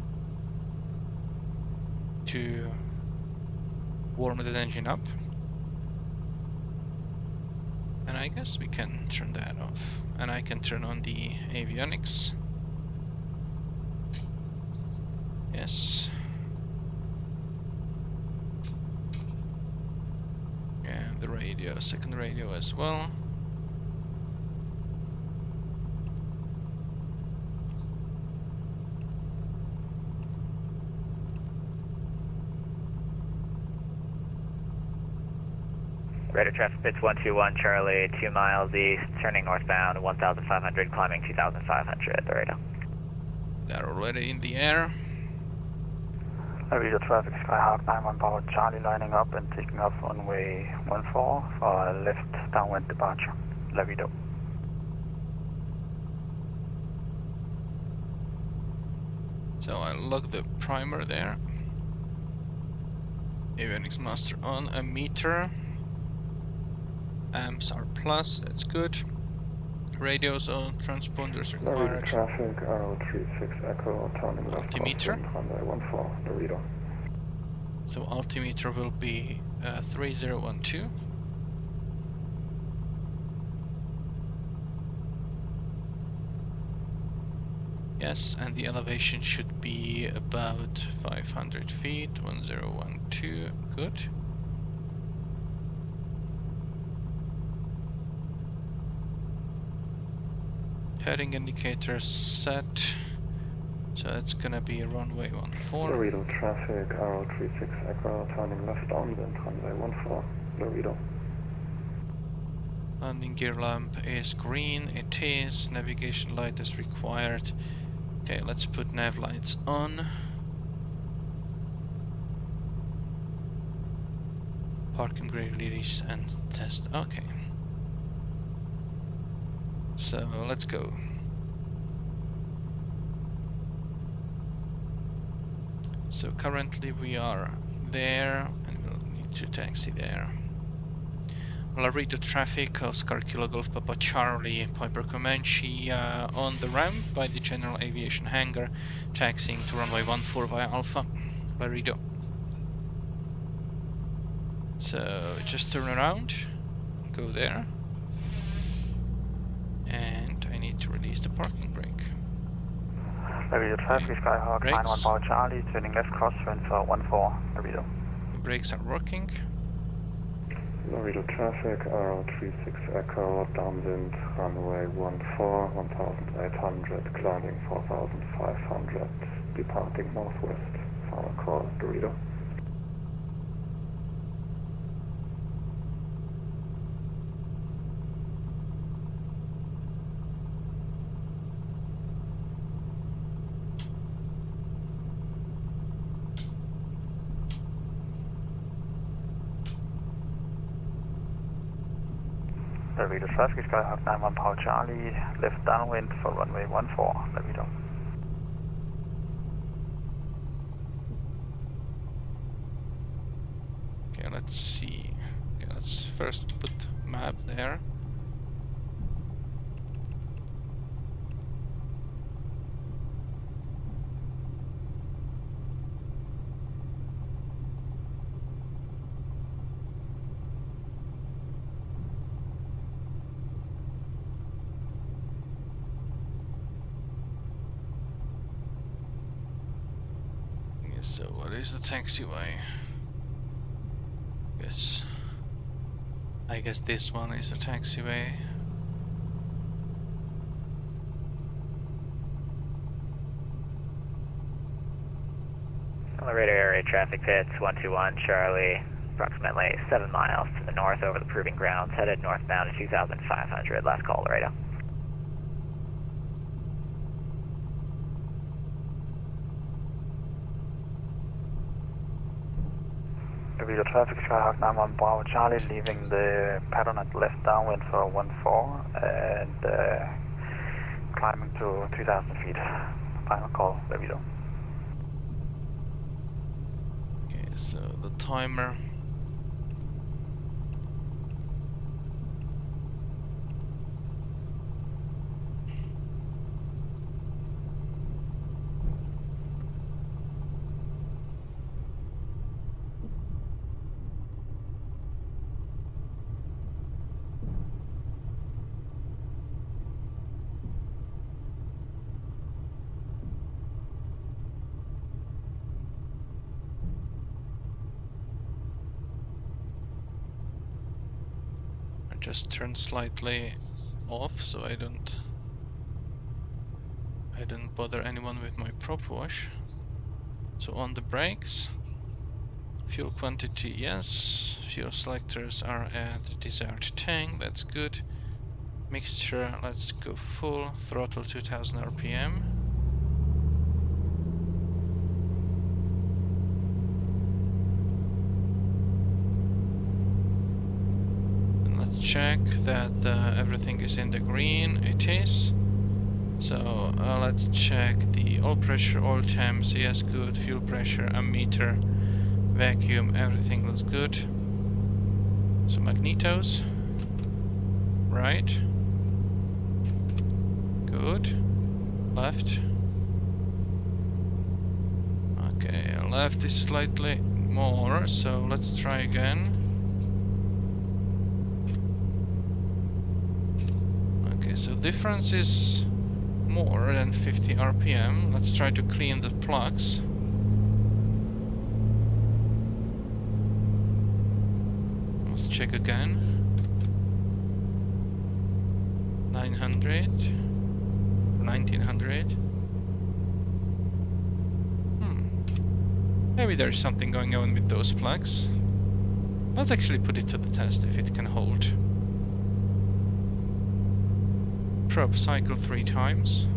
to warm the engine up. And I guess we can turn that off. And I can turn on the avionics. Yes. And the radio, second radio as well. Radar traffic pitch 121 Charlie, 2 miles east, turning northbound, 1,500, climbing 2,500, Laredo. They're already in the air. Laredo traffic, Skyhawk 91 Bravo Charlie lining up and taking off runway 14 for left downwind departure, Laredo. So I'll log the primer there. Avionics master on, a meter. Amps are plus, that's good. Radios on, transponders required. Traffic, Arrow 36 Echo, turning left Altimeter. runway 14, Laredo. So altimeter will be 3012. Yes, and the elevation should be about 500 feet, 1012, good. Heading indicator set, so it's gonna be runway 14. Laredo traffic, Arrow 36 Echo, turning left downwind, runway 14, Laredo. Landing gear lamp is green, it is. Navigation light is required. Okay, let's put nav lights on. Parking brake release and test. Okay. So let's go. So currently we are there and we'll need to taxi there. Laredo traffic, Oscar Kilo Golf Papa Charlie, Piper Comanche on the ramp by the general aviation hangar, taxiing to runway 14 via Alpha, Laredo. So just turn around, go there, and I need to release the parking brake. Laredo traffic, Okay. Skyhawk Brakes. 91 Bravo Charlie, turning left crosswind for 14, Laredo. The brakes are working. Laredo traffic, Arrow 36 Echo, downwind, runway 14, 1,800, climbing 4,500, departing northwest, final call, Laredo. Laredo traffic, Skyhawk 91 Bravo Charlie, left downwind for runway 14, Laredo. Okay, let's see. Okay, let's first put map there. so what is the taxiway? Yes. I guess this one is the taxiway. Laredo area traffic pits 121 Charlie, approximately 7 miles to the north over the proving grounds, headed northbound to 2,500. Last call, Laredo. Laredo traffic, Skyhawk 91 Bravo Charlie, leaving the pattern at left downwind for 14 and climbing to 3,000 feet. Final call, Laredo. Okay, so the timer. I just turned slightly off so I don't bother anyone with my prop wash. So on the brakes, fuel quantity yes, fuel selectors are at the desired tank, that's good. Mixture, let's go full, throttle 2000 RPM. And let's check that everything is in the green, it is. So let's check the oil pressure, oil temps, yes good, fuel pressure, ammeter, vacuum, everything looks good. So magnetos, right, good, left, okay, left is slightly more, so let's try again. Okay, so difference is more than 50 RPM. Let's try to clean the plugs. Let's check again. 900, 1900. Maybe there's something going on with those plugs. Let's actually put it to the test if it can hold. Probe cycle 3 times.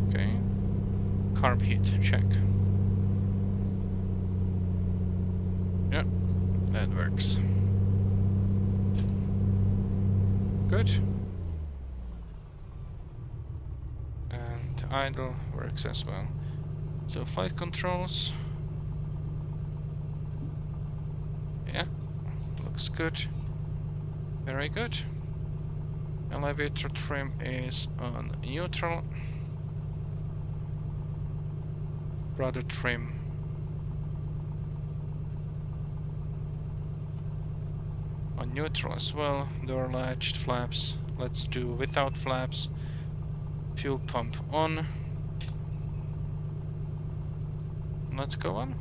Okay. Carb heat, check. Yep, that works. Good. And idle works as well. So flight controls. Yeah, looks good. Very good. Elevator trim is on neutral. Rudder trim. On neutral as well. Door latched, flaps. Let's do without flaps. Fuel pump on. Let's go on.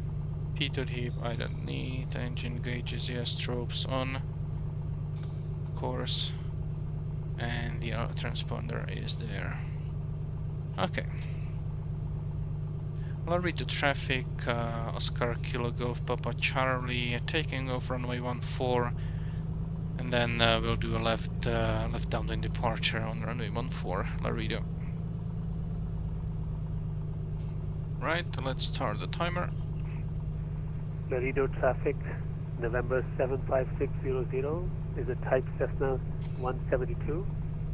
Pitot heap I don't need. Engine gauges, yes. Strobes on. Of course. And the transponder is there. Okay. I'll read the traffic. Oscar Kilo Golf Papa Charlie taking off runway 14. And then we'll do a left downwind departure on runway 14, Laredo. Right, let's start the timer. Laredo traffic, November 75600 is a type Cessna 172,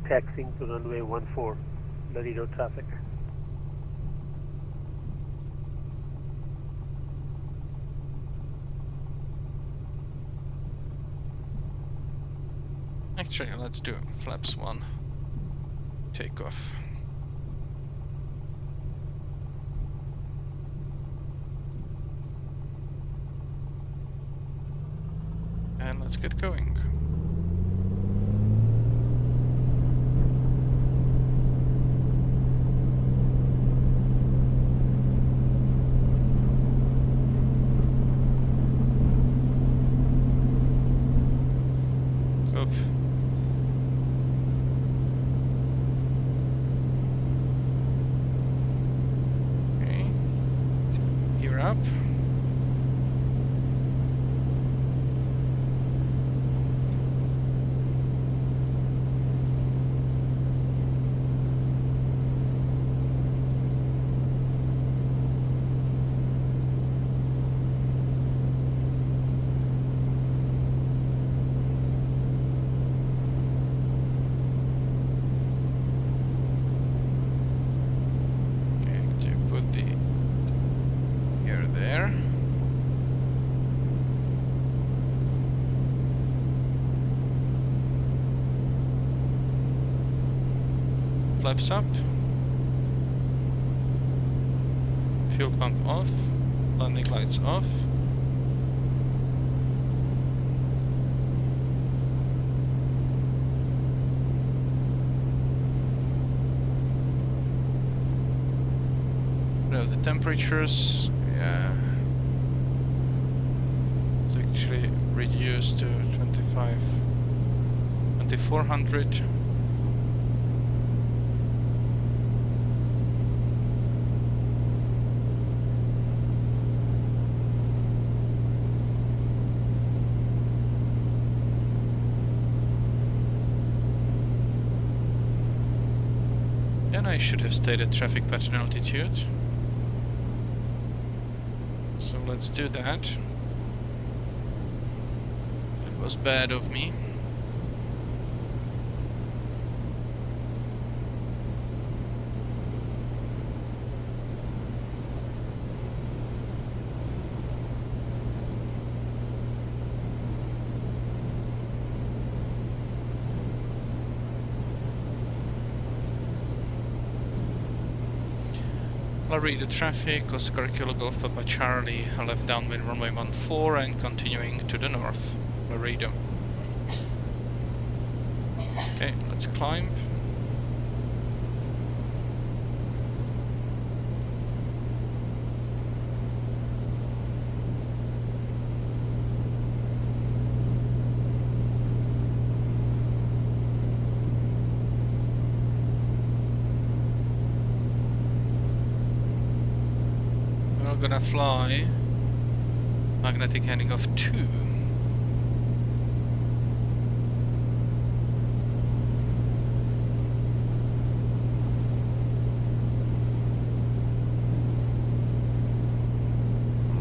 taxiing to runway 14, Laredo traffic. Actually, let's do flaps 1. Takeoff. then let's get going. Oop. Okay. Gear up. Flaps up. Fuel pump off. Landing lights off. No, the temperatures, yeah, it's actually reduced to 2400. And I should have stayed at traffic pattern altitude. So let's do that. It was bad of me. Laredo traffic, Oscar Kilo Golf Papa Charlie, left downwind runway 14 and continuing to the north, Laredo. Okay, let's climb. Gonna fly magnetic heading of 2.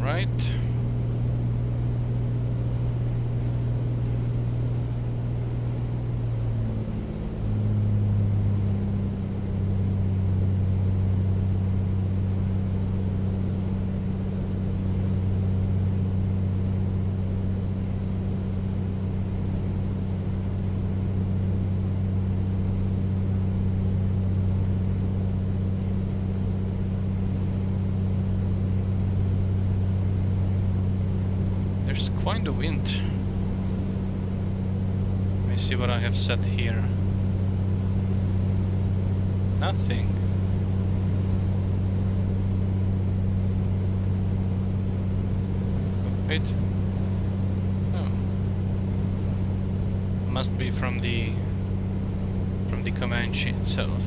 Right. Quite a wind. Let me see what I have set here. Nothing. Oh, wait. Oh. Must be from the Comanche itself.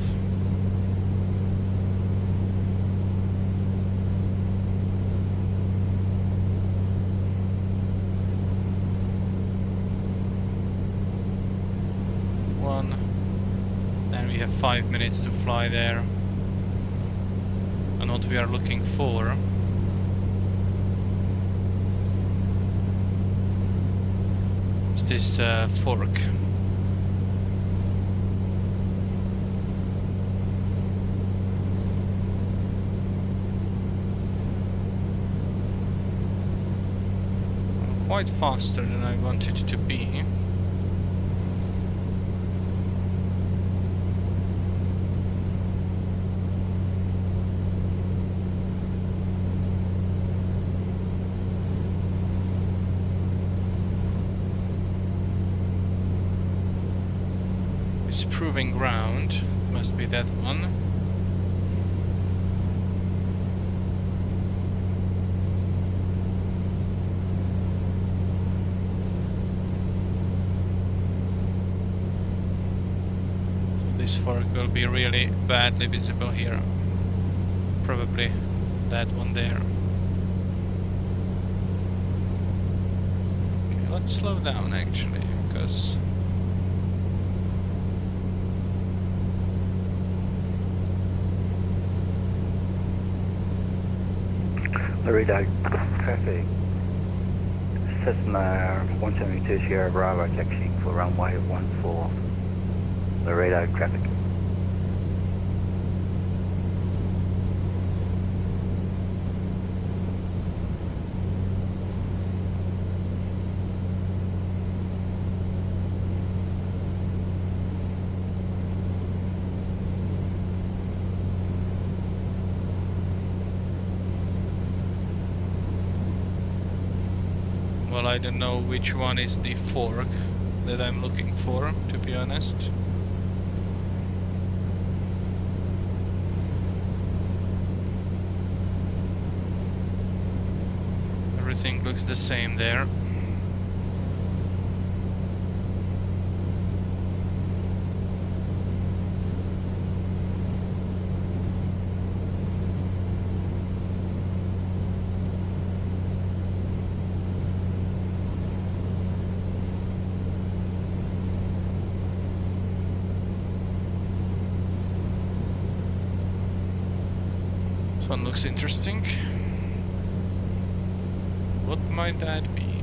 And we have 5 minutes to fly there. And what we are looking for is this fork. Quite faster than I wanted to be. this proving ground. Must be that one. So this fork will be really badly visible here. Probably that one there. Okay, let's slow down actually, because Laredo traffic. Cessna 172 Sierra Bravo taxiing for runway 14. Laredo traffic. well, I don't know which one is the fork that I'm looking for, to be honest. Everything looks the same there. This one looks interesting. What might that be?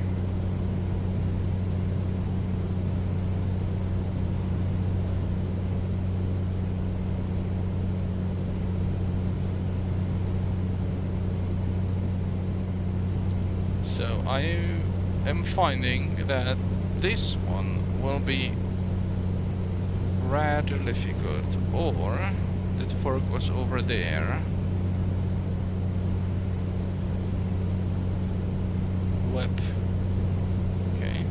So I am finding that this one will be rather difficult, or that fork was over there. Web. Okay.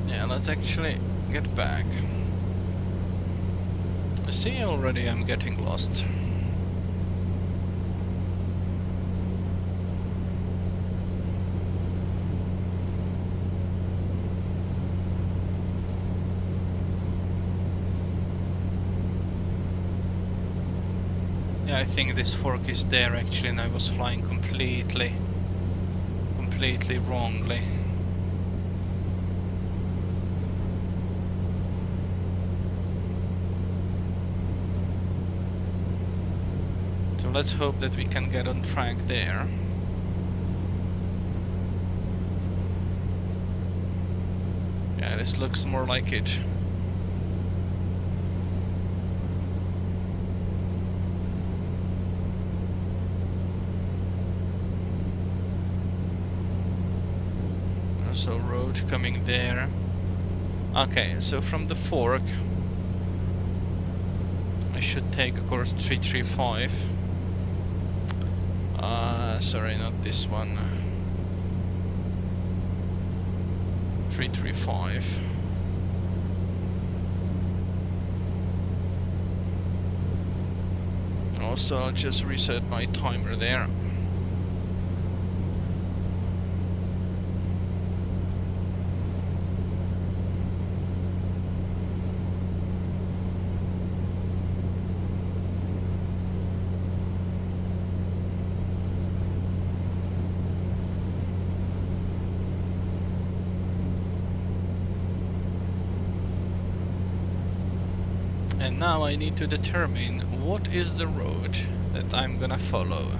Yeah, let's actually get back. See, already I'm getting lost. Yeah, I think this fork is there actually, and I was flying completely wrongly. So let's hope that we can get on track there. Yeah, this looks more like it. So road coming there. Okay, so from the fork I should take a course 335. Sorry, not this one. 335. And also I'll just reset my timer there. And now I need to determine what is the road that I'm gonna follow.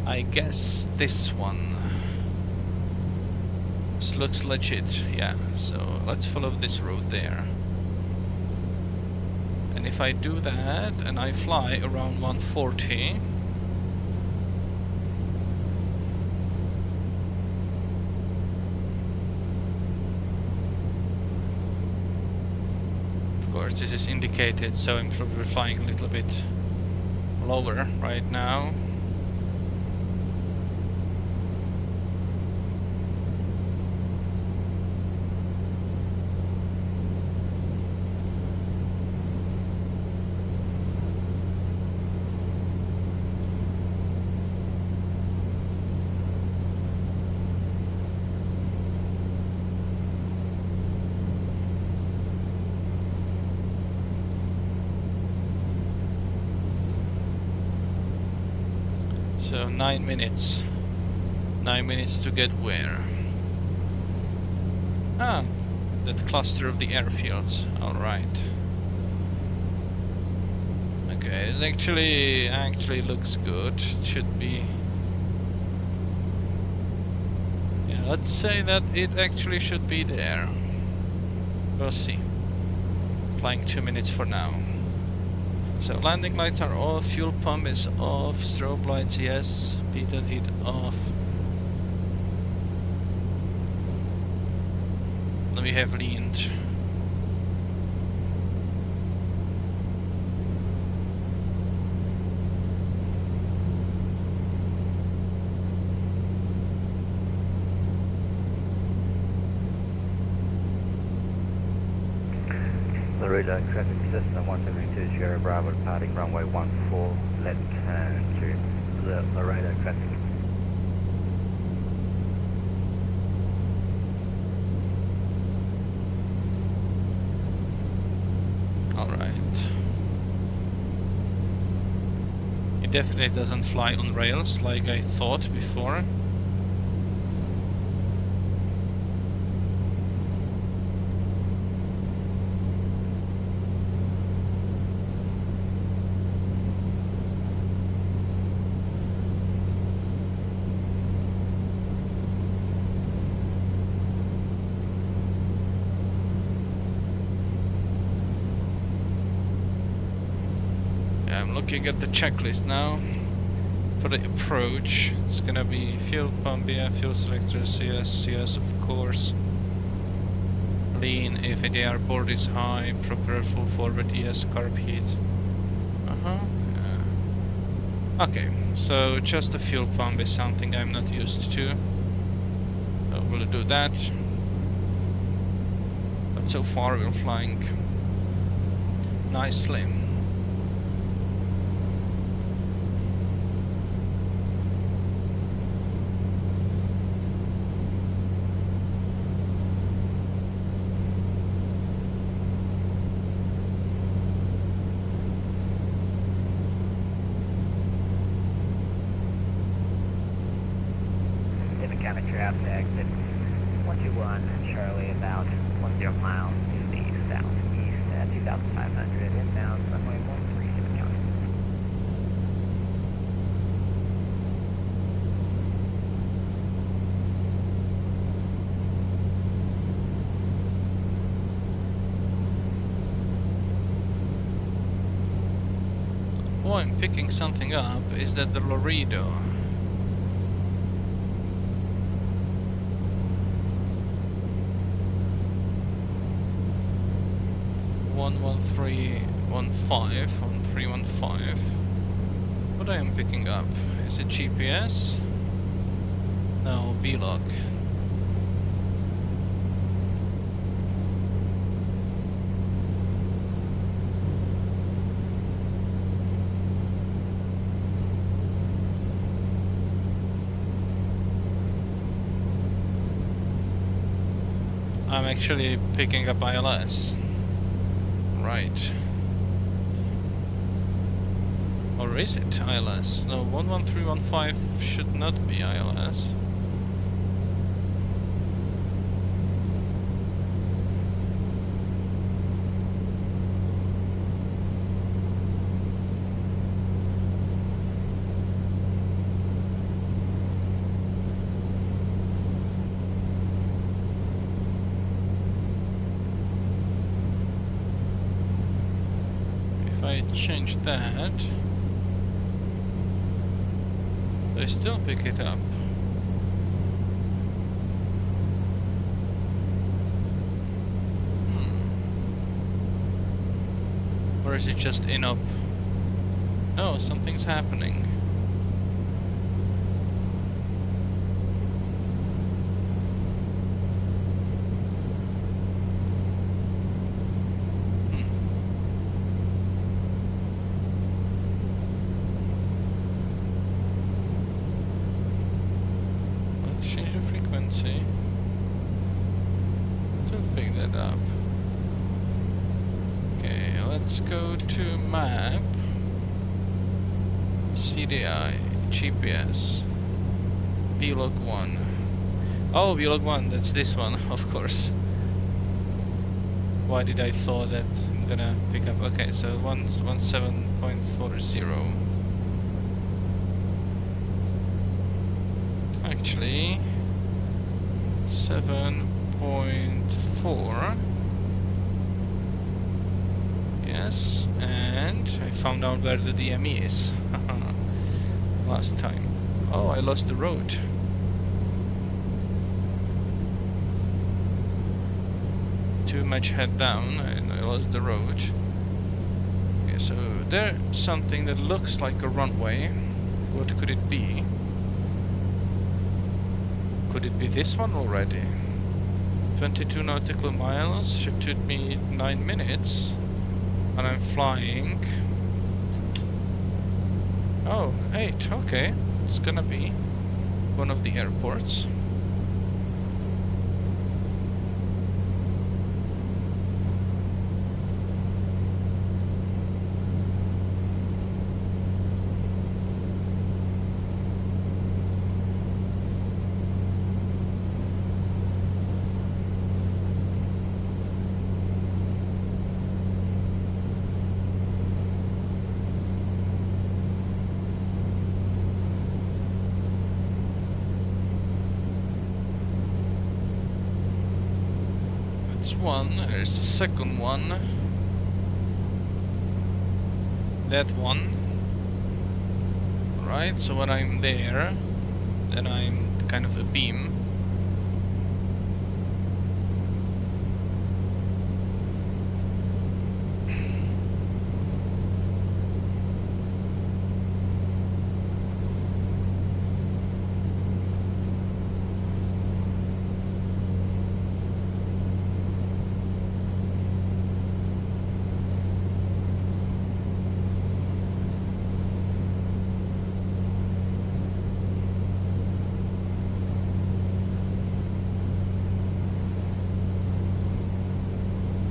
I guess this one. This looks legit, yeah. So let's follow this road there. And if I do that and I fly around 140, course, this is indicated, so I'm probably flying a little bit lower right now. So 9 minutes. 9 minutes to get where? Ah, that cluster of the airfields. Alright. Okay, it actually looks good. It should be. Yeah, let's say that it actually should be there. We'll see. Flying 2 minutes for now. So landing lights are off, fuel pump is off, strobe lights yes, pitot heat off. Then we have leaned. Laredo traffic Cessna 172 Sierra Bravo departing runway 14, left turn to the Laredo traffic. Alright. It definitely doesn't fly on rails like I thought before. Looking at the checklist now for the approach. It's gonna be fuel pump, yeah, fuel selectors, yes, of course. Lean if ADR board is high, proper full forward, yes, carb heat. Okay, so just the fuel pump is something I'm not used to. So we'll do that. But so far we're flying nicely. Dimmit County traffic exit 121 Charlie, about 10 miles to the southeast at 2,500 inbound runway 13 Dimmit County. Oh, I'm picking something up. Is that the Laredo? What I am picking up? Is it GPS? No, VLOG. I'm actually picking up ILS. Right. Or is it ILS? No, 11315 should not be ILS. If I change that, they still pick it up. Or is it just in up? No, something's happening. Let's change the frequency to pick that up. Okay, let's go to map, CDI, GPS, VLOG 1. Oh, VLOG 1, that's this one, of course. Why did I thought that I'm gonna pick up? Okay, so 17.40. Actually, 7.4. Yes, and I found out where the DME is. Last time. Oh, I lost the road. Too much head down and I lost the road. Okay, so there's something that looks like a runway. What could it be? Could it be this one already? 22 nautical miles should take me 9 minutes. And I'm flying. Oh, 8, okay. It's gonna be one of the airports. One, there's the second one. That one. Right, so when I'm there, then I'm kind of a beam.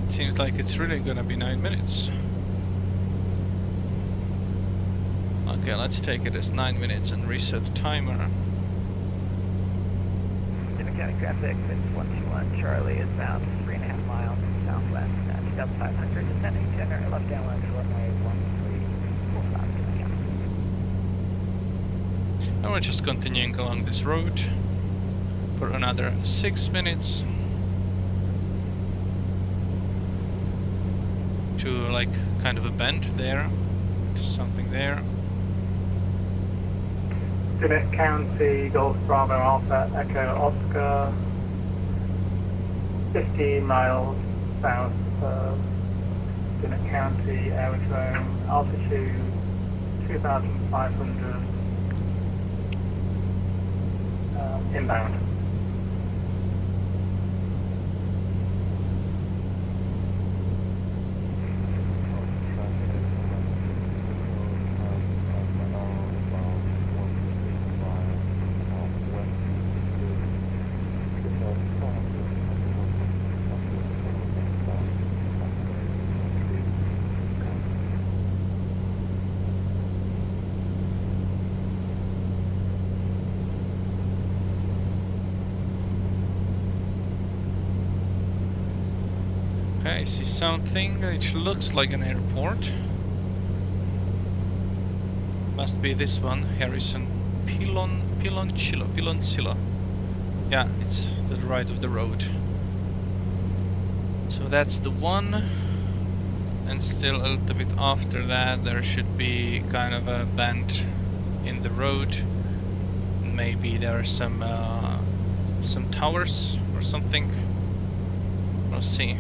Seems like it's really gonna be 9 minutes. Okay, let's take it as 9 minutes and reset the timer. Dimmit County traffic, 121 Charlie is about 3.5 miles southwest, 2,500, descending general left downwind runway 1345 Dimmit County. And we're just continuing along this road for another 6 minutes. To like kind of a bend there, something there. Dimmit County, Golf Bravo Alpha Echo Oscar, 15 miles south of Dimmit County Aerodrome, altitude 2,500, inbound. Okay, I see something which looks like an airport. Must be this one, Harrison Piloncillo. Yeah, it's to the right of the road. So that's the one. And still a little bit after that there should be kind of a bend in the road. Maybe there are some towers or something. We'll see.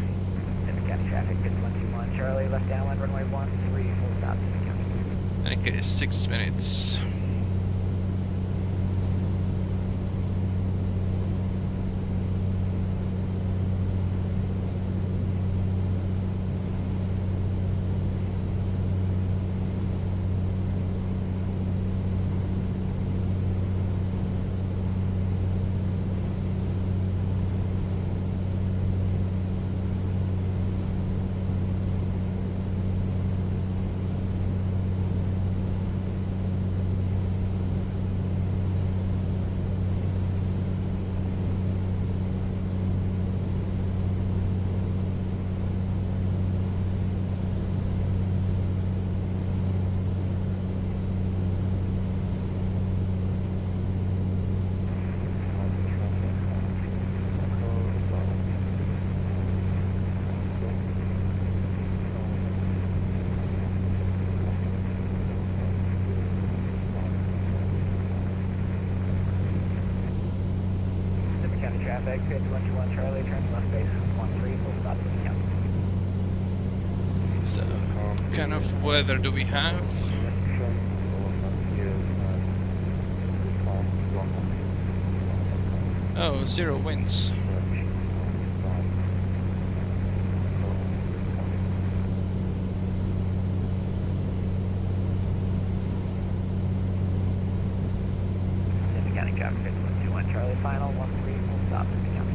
Dimmit County traffic, 121 Charlie, left downwind, runway 13, full stop, Dimmit County. In any case, 6 minutes. Traffic, 5121 Charlie, turn left base 13, full stop, Dimmit County. So, what kind of weather do we have? Oh, 0 winds. Dimmit County traffic, 5121 Charlie, final 13, full stop, Dimmit County.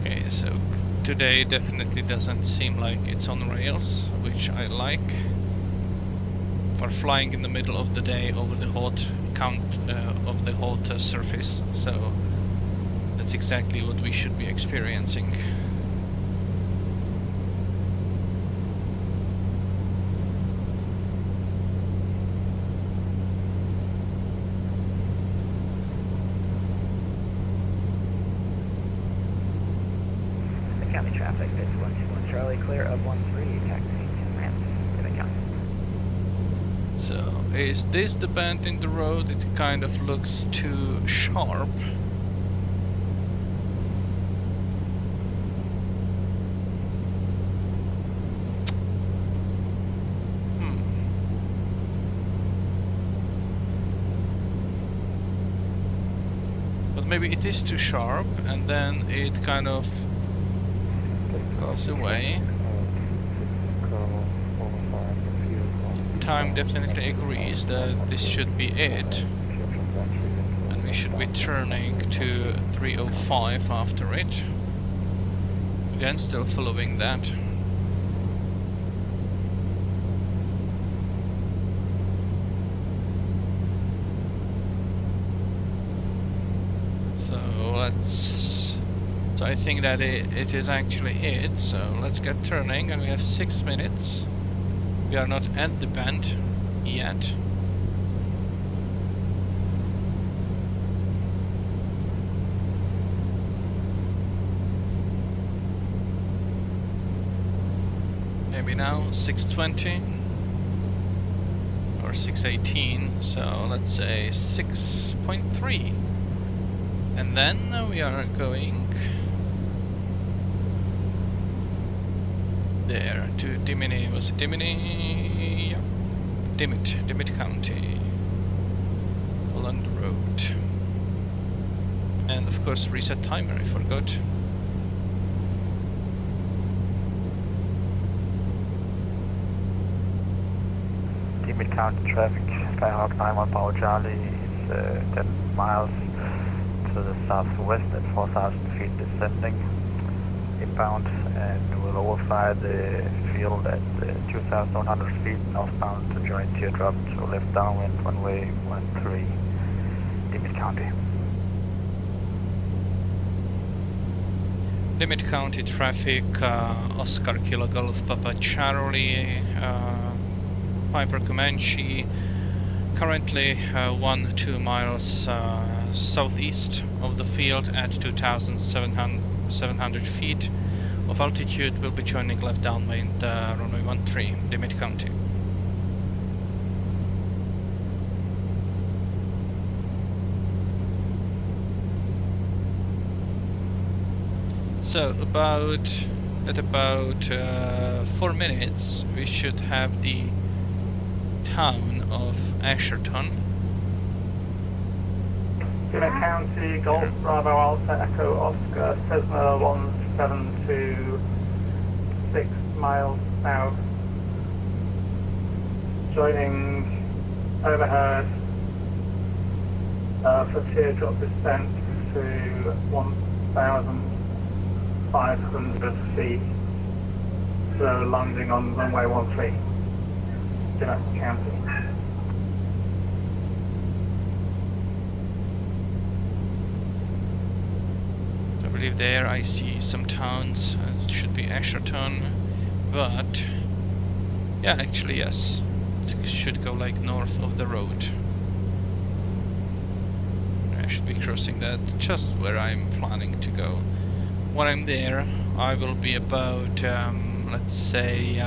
Okay, so today definitely doesn't seem like it's on rails, which I like. For flying in the middle of the day over the hot surface, so that's exactly what we should be experiencing. County traffic, 5121 Charlie, clear of 13, taxi to ramp, Dimmit County. So, is this the bend in the road? It kind of looks too sharp. But maybe it is too sharp, and then it kind of goes away. Time definitely agrees that this should be it, and we should be turning to 305 after it. Again, still following that. So I think that it is actually it. So let's get turning, and we have 6 minutes. We are not at the bend yet. Maybe now 6:20 or 6:18. So let's say 6.3. And then we are going there to Dimmit. Was it Dimmit? Yeah. Dimmit County along the road. And of course reset timer, I forgot. Dimmit County traffic, Skyhawk 91 Power Charlie, 10 miles to the southwest at 4,000 feet descending inbound, and will overfly the field at 2,100 feet northbound to join teardrop to left downwind runway 13, Dimmit County. Dimmit County traffic, Oscar Kilo Golf Papa Charlie, Piper Comanche, currently 1-2 miles southeast of the field at 2,700 feet of altitude. Will be joining left downwind runway 13, Dimmit County. So at about 4 minutes we should have the town of Asherton. Dimmit County, Golf Bravo Alpha Echo Oscar, Cessna 1726 miles south. Joining overhead for teardrop descent to 1,500 feet. So landing on runway 13, Dimmit County. I believe there I see some towns. It should be Asherton, but yeah, actually yes, it should go like north of the road. I should be crossing that just where I'm planning to go. When I'm there, I will be about let's say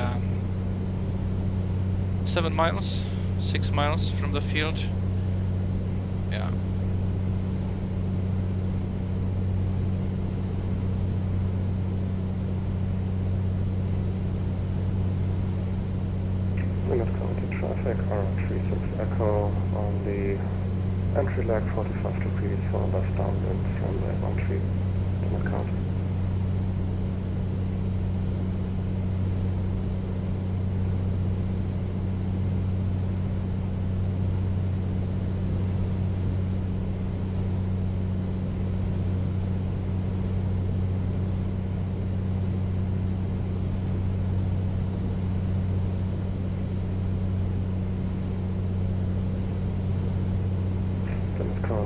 7 miles, 6 miles from the field. Yeah. Dimmit County traffic, R36 Echo on the entry leg 45 degrees for left downwind from the 13, Dimmit County.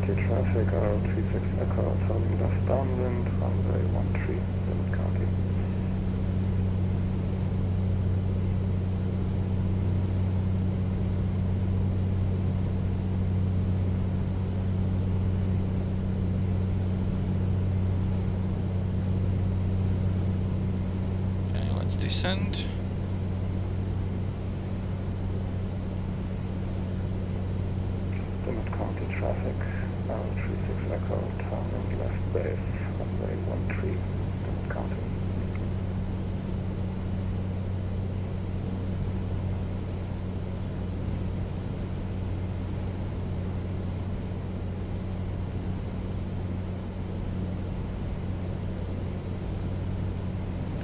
Traffic R36 Echo turning left downwind, runway 13, Dimmit County. Okay, let's descend. Dimmit County traffic, R36 Echo, turning left base, runway 13, Dimmit County.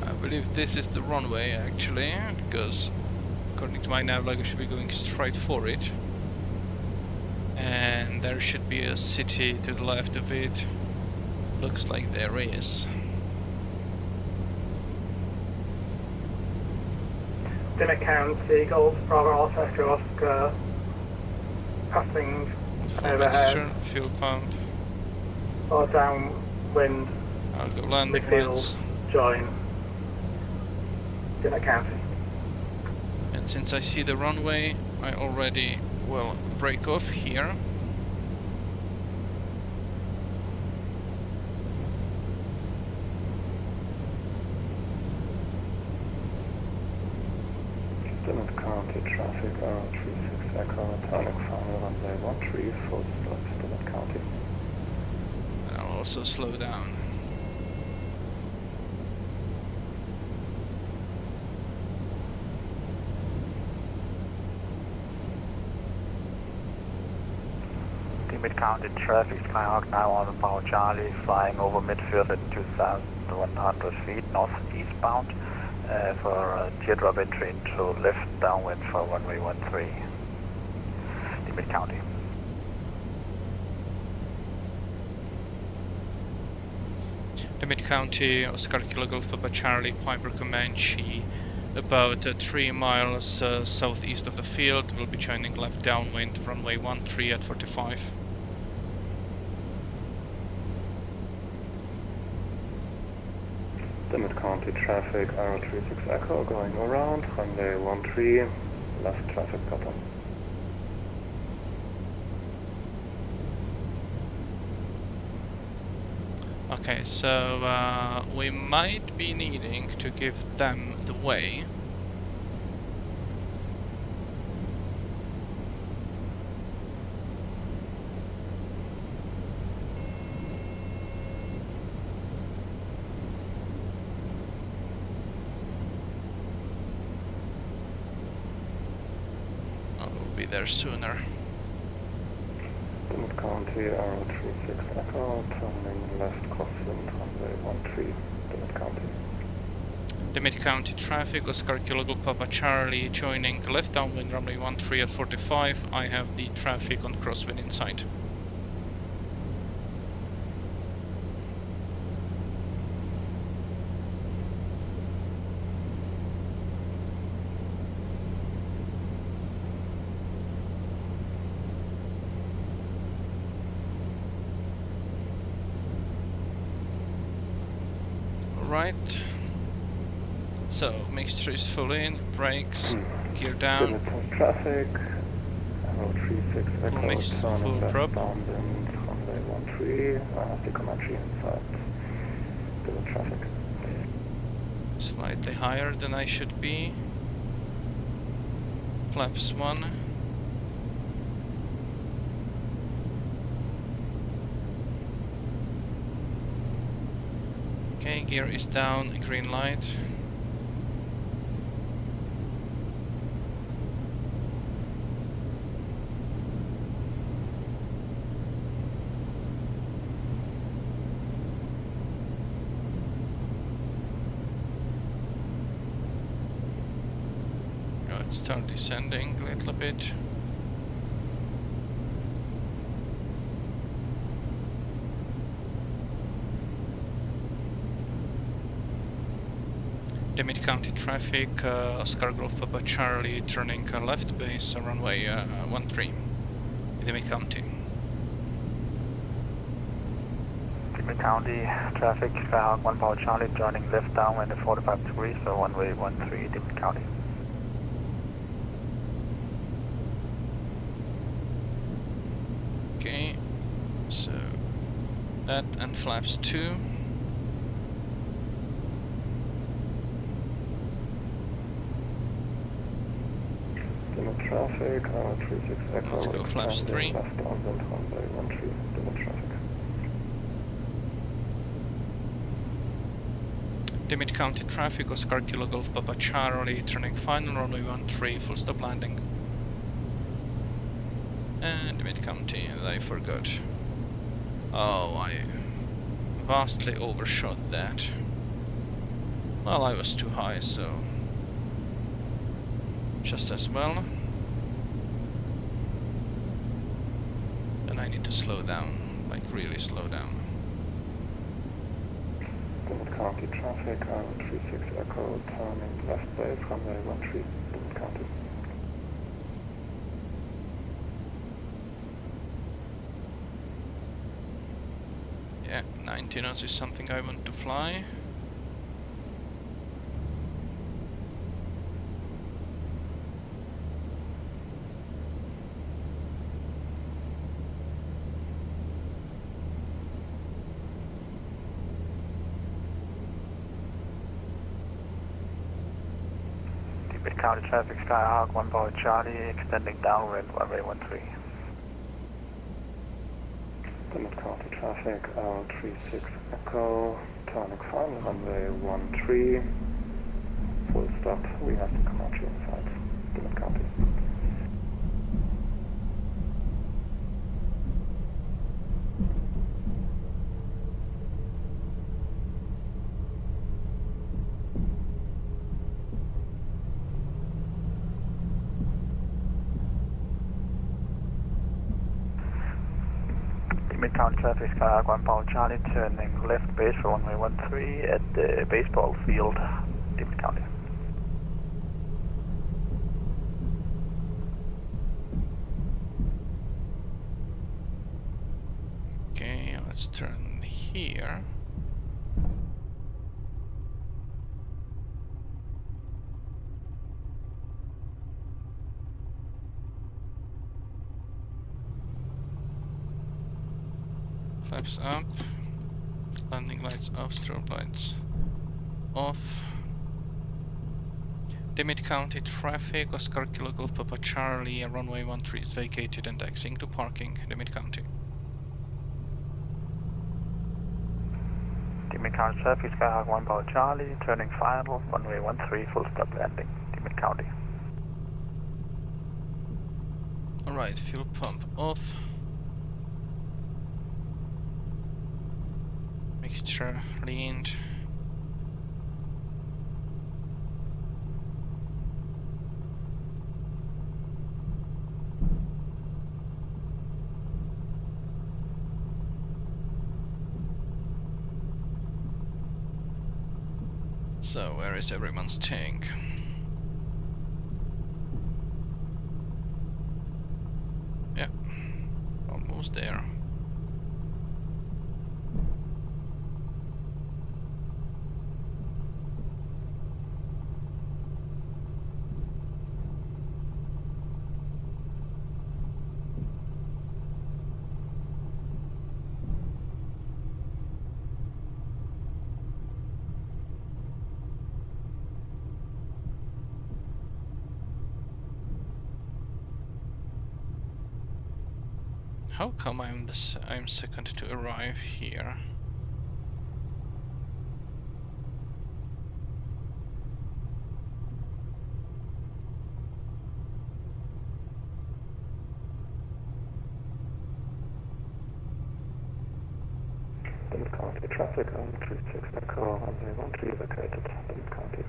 I believe this is the runway actually, because according to my nav I should be going straight for it. And there should be a city to the left of it. Looks like there is. Dimmit County, Golf Bravo Alpha Echo Oscar, passing overhead Fuel pump. or downwind, I'll go landing midfield, lights. join Dimmit County. And since I see the runway, I already will break off here. Dimmit County traffic, R36 Echo, turning final runway 13, full stop, Dimmit County. And I'll also slow down. Dimmit County traffic, Skyhawk 911 Power Charlie, flying over midfield at 2,100 feet northeastbound for teardrop entry into left downwind for runway 13, Dimmit County. Dimmit County, Oscar Kilo Golf Papa Charlie, Piper Comanche, about 3 miles southeast of the field. We'll be joining left downwind, runway 13 at 45. Dimmit County traffic, Arrow 36 Echo, going around, runway 13, left traffic pattern. Okay, so we might be needing to give them the way. We'll be there sooner. Dimmit County, Arrow 36 Echo, turning left crosswind, runway 13, Dimmit County. Dimmit County traffic, Oscar Kilo Golf Papa Charlie, joining left downwind, runway 13 at 45. I have the traffic on crosswind inside. Right. So mixture is full in, brakes, gear down. Dimmit traffic, Arrow 36 Echo, mix, full turning left prop. downwind, runway 13, the Comanche inside. Dimmit traffic. Slightly higher than I should be. Flaps 1. Okay, gear is down, green light. Let's start descending a little bit. Dimmit County traffic, Oscar Golf Papa Charlie, turning left base, runway 13. Dimmit County. Dimmit County traffic, Skyhawk 1 Power Charlie, turning left downwind at 45 degrees, so runway 13, Dimmit County. Okay, so that and flaps 2. Dimmit traffic, Arrow 36 Echo. Let's go flaps 3. Left downwind, runway 13, Dimmit traffic. Dimmit County traffic, Oscar Kilo Golf Papa Charlie, turning final, runway 13, full stop landing. And Dimmit County, I forgot. Oh, I vastly overshot that. Well, I was too high, so just as well. Then I need to slow down, like really slow down. Dimmit County traffic, Arrow 36 Echo, turning left base, runway 13, Dimmit County. Yeah, 90 knots is something I want to fly. Dimmit County traffic, Skyhawk 1 Power Charlie, extending downwind, runway 13. Dimmit County traffic, Arrow 36 Echo, turning final, runway 13, full stop, we have the Comanche inside, Dimmit County. Dimmit County traffic, Skyhawk 1 Bravo Charlie, turning left base for runway 13 at the baseball field, Dimmit County. Okay, let's turn here. Flaps up. Landing lights off, strobe lights off. Dimmit County traffic, Oscar Kilo Golf Papa Charlie, runway 13 is vacated and taxiing to parking, Dimmit County. Dimmit County traffic, Skyhawk 1 Bravo Charlie, turning final, runway 13, full stop landing, Dimmit County. Alright, fuel pump off. Mixture leaned. So, where is everyone's tank? Yeah, almost there. How come I'm second to arrive here? Dimmit County traffic on 36 Echo, runway 13 vacated, Dimmit County.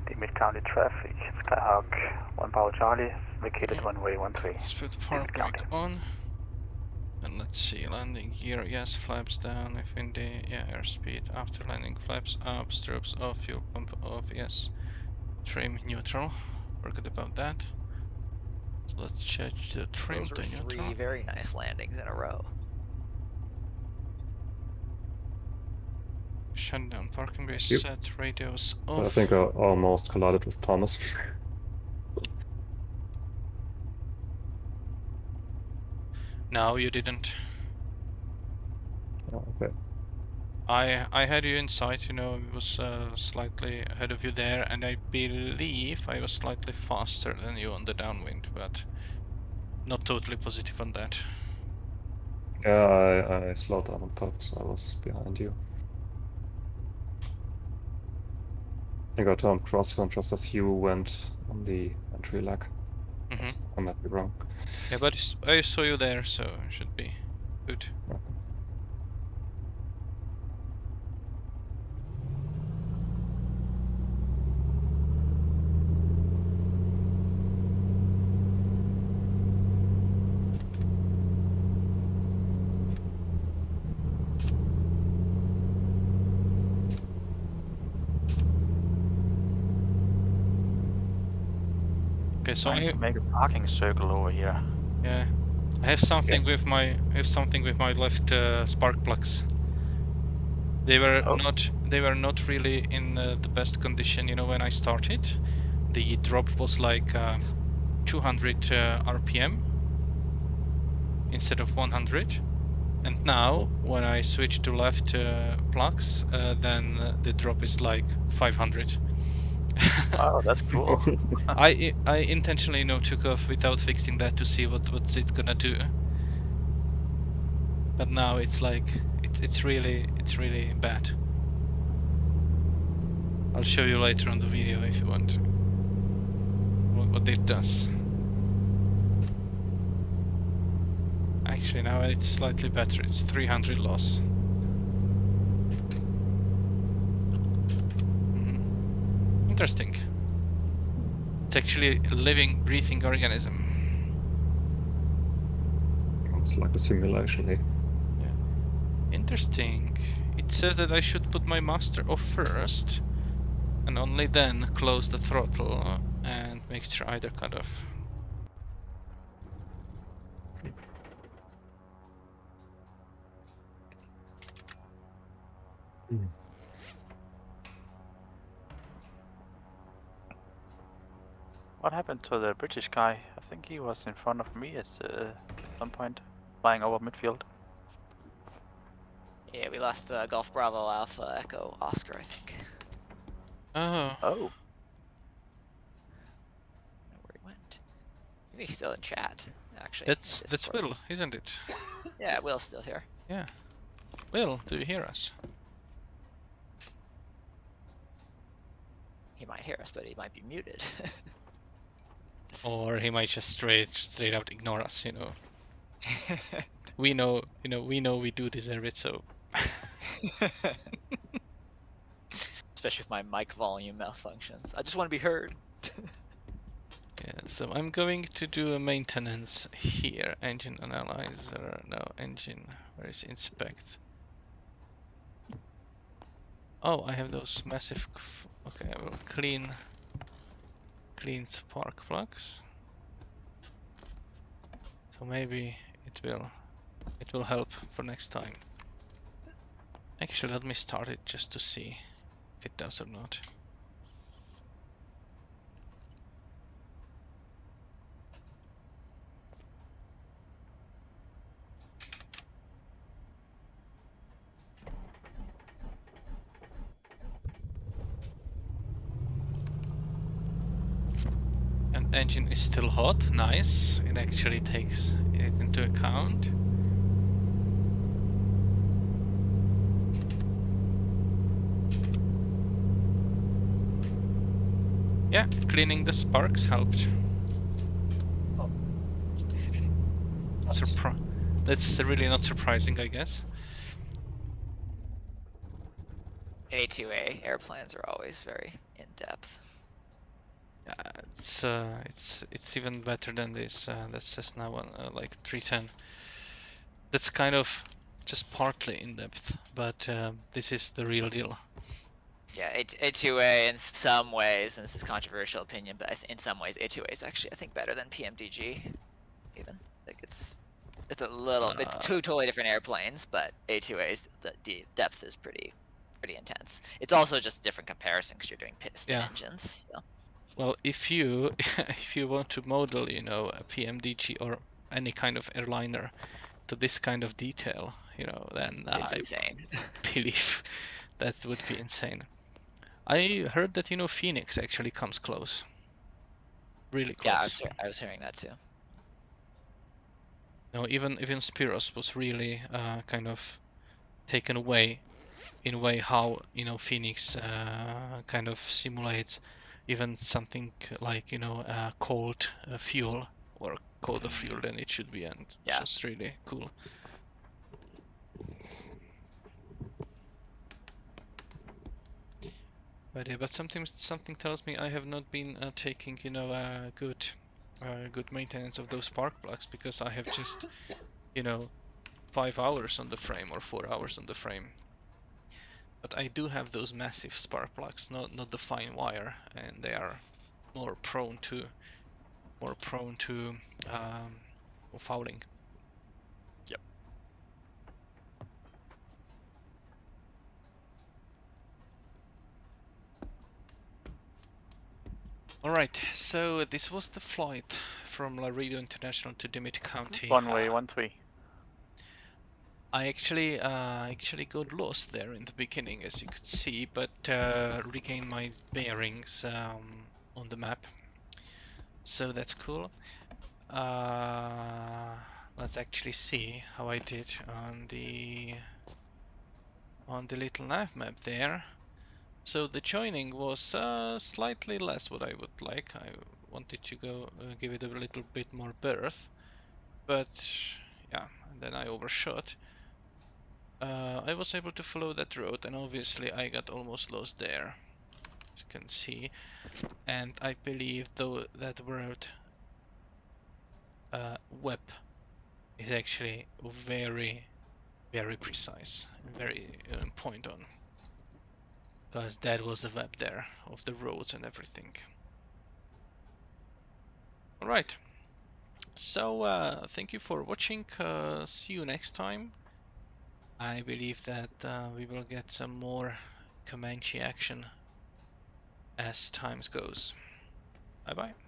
Dimmit County traffic, Skyhawk 1 Bravo Charlie, vacated runway 13. Let's put park brake on. And let's see, landing gear, yes, flaps down, if windy, yeah, airspeed. After landing, flaps up, strobes off, fuel pump off, yes. Trim neutral, forget about that. So let's change the trim Those were to neutral. 3 very nice landings in a row. Shut down parking bay, Yep. set radios off. I think I almost collided with Thomas. No, you didn't. Oh, okay. I had you in sight, you know, I was slightly ahead of you there, and I believe I was slightly faster than you on the downwind, but not totally positive on that. Yeah, I slowed down on purpose. I was behind you. I think I turned crosswind just as you went on the entry leg. Mm-hmm. I might be wrong. Yeah, but I saw you there, so it should be good. Okay. Okay, so Trying to make a parking circle over here. yeah, I have something with my left spark plugs. They were not really in the best condition. You know, when I started, the drop was like 200 RPM instead of 100, And now, when I switch to left plugs, then the drop is like 500. Wow, that's cool. I intentionally took off without fixing that to see what's it gonna do. But now it's like it's really bad. I'll show you later on the video if you want what it does. Actually, now it's slightly better. It's 300 loss. Interesting. It's actually a living, breathing organism. It's like a simulation here. Yeah. Interesting. It says that I should put my master off first, and only then close the throttle and make sure either cut off. What happened to the British guy? I think he was in front of me at some point, flying over midfield. Yeah, we lost Golf Bravo Alpha Echo Oscar, I think. Oh. Oh. I don't know where he went. I think he's still in chat, actually. That's Will, isn't it? Yeah, Will's still here. Yeah. Will, do you hear us? He might hear us, but he might be muted. Or he might just straight out ignore us, We know, we do deserve it, so. Especially with my mic volume malfunctions. I just want to be heard. Yeah, so I'm going to do a maintenance here. Engine analyzer, no, engine, where is inspect? Oh, I have those massive, okay, I will clean spark plugs. So maybe it will help for next time. Actually, let me start it just to see if it does or not. And engine is still hot, nice. It actually takes it into account. Yeah, cleaning the sparks helped. Oh. That's really not surprising, I guess. A2A airplanes are always very in-depth. It's even better than this. That's Cessna one, like 310. That's kind of just partly in depth, but this is the real deal. Yeah, A2A in some ways, and this is controversial opinion, but in some ways A2A is actually, I think, better than PMDG. Even like it's a little bit two totally different airplanes, but A2A's the depth is pretty intense. It's also just different comparison because you're doing piston engines. So. Well, if you want to model, a PMDG or any kind of airliner to this kind of detail, then it's insane. Believe that would be insane. I heard that Phoenix actually comes close. Really close. Yeah, I was hearing that too. No, even Spiros was really kind of taken away in a way how Phoenix kind of simulates even something like cold fuel or colder fuel than it should be, and just really cool. But yeah, but something tells me I have not been taking good maintenance of those spark plugs, because I have just 5 hours on the frame or 4 hours on the frame. But I do have those massive spark plugs, not the fine wire, and they are more prone to fouling. Yep. All right, so this was the flight from Laredo International to Dimmit County. Runway 13. I actually got lost there in the beginning, as you could see, but regained my bearings on the map, so that's cool. Let's actually see how I did on the little nav map there. So the joining was slightly less what I would like. I wanted to go give it a little bit more berth, but yeah, and then I overshot. I was able to follow that road, and obviously I got almost lost there, as you can see. And I believe though that word web is actually very, very precise and very point on, because that was a web there of the roads and everything. All right. So thank you for watching. See you next time. I believe that we will get some more Comanche action as times goes. Bye bye.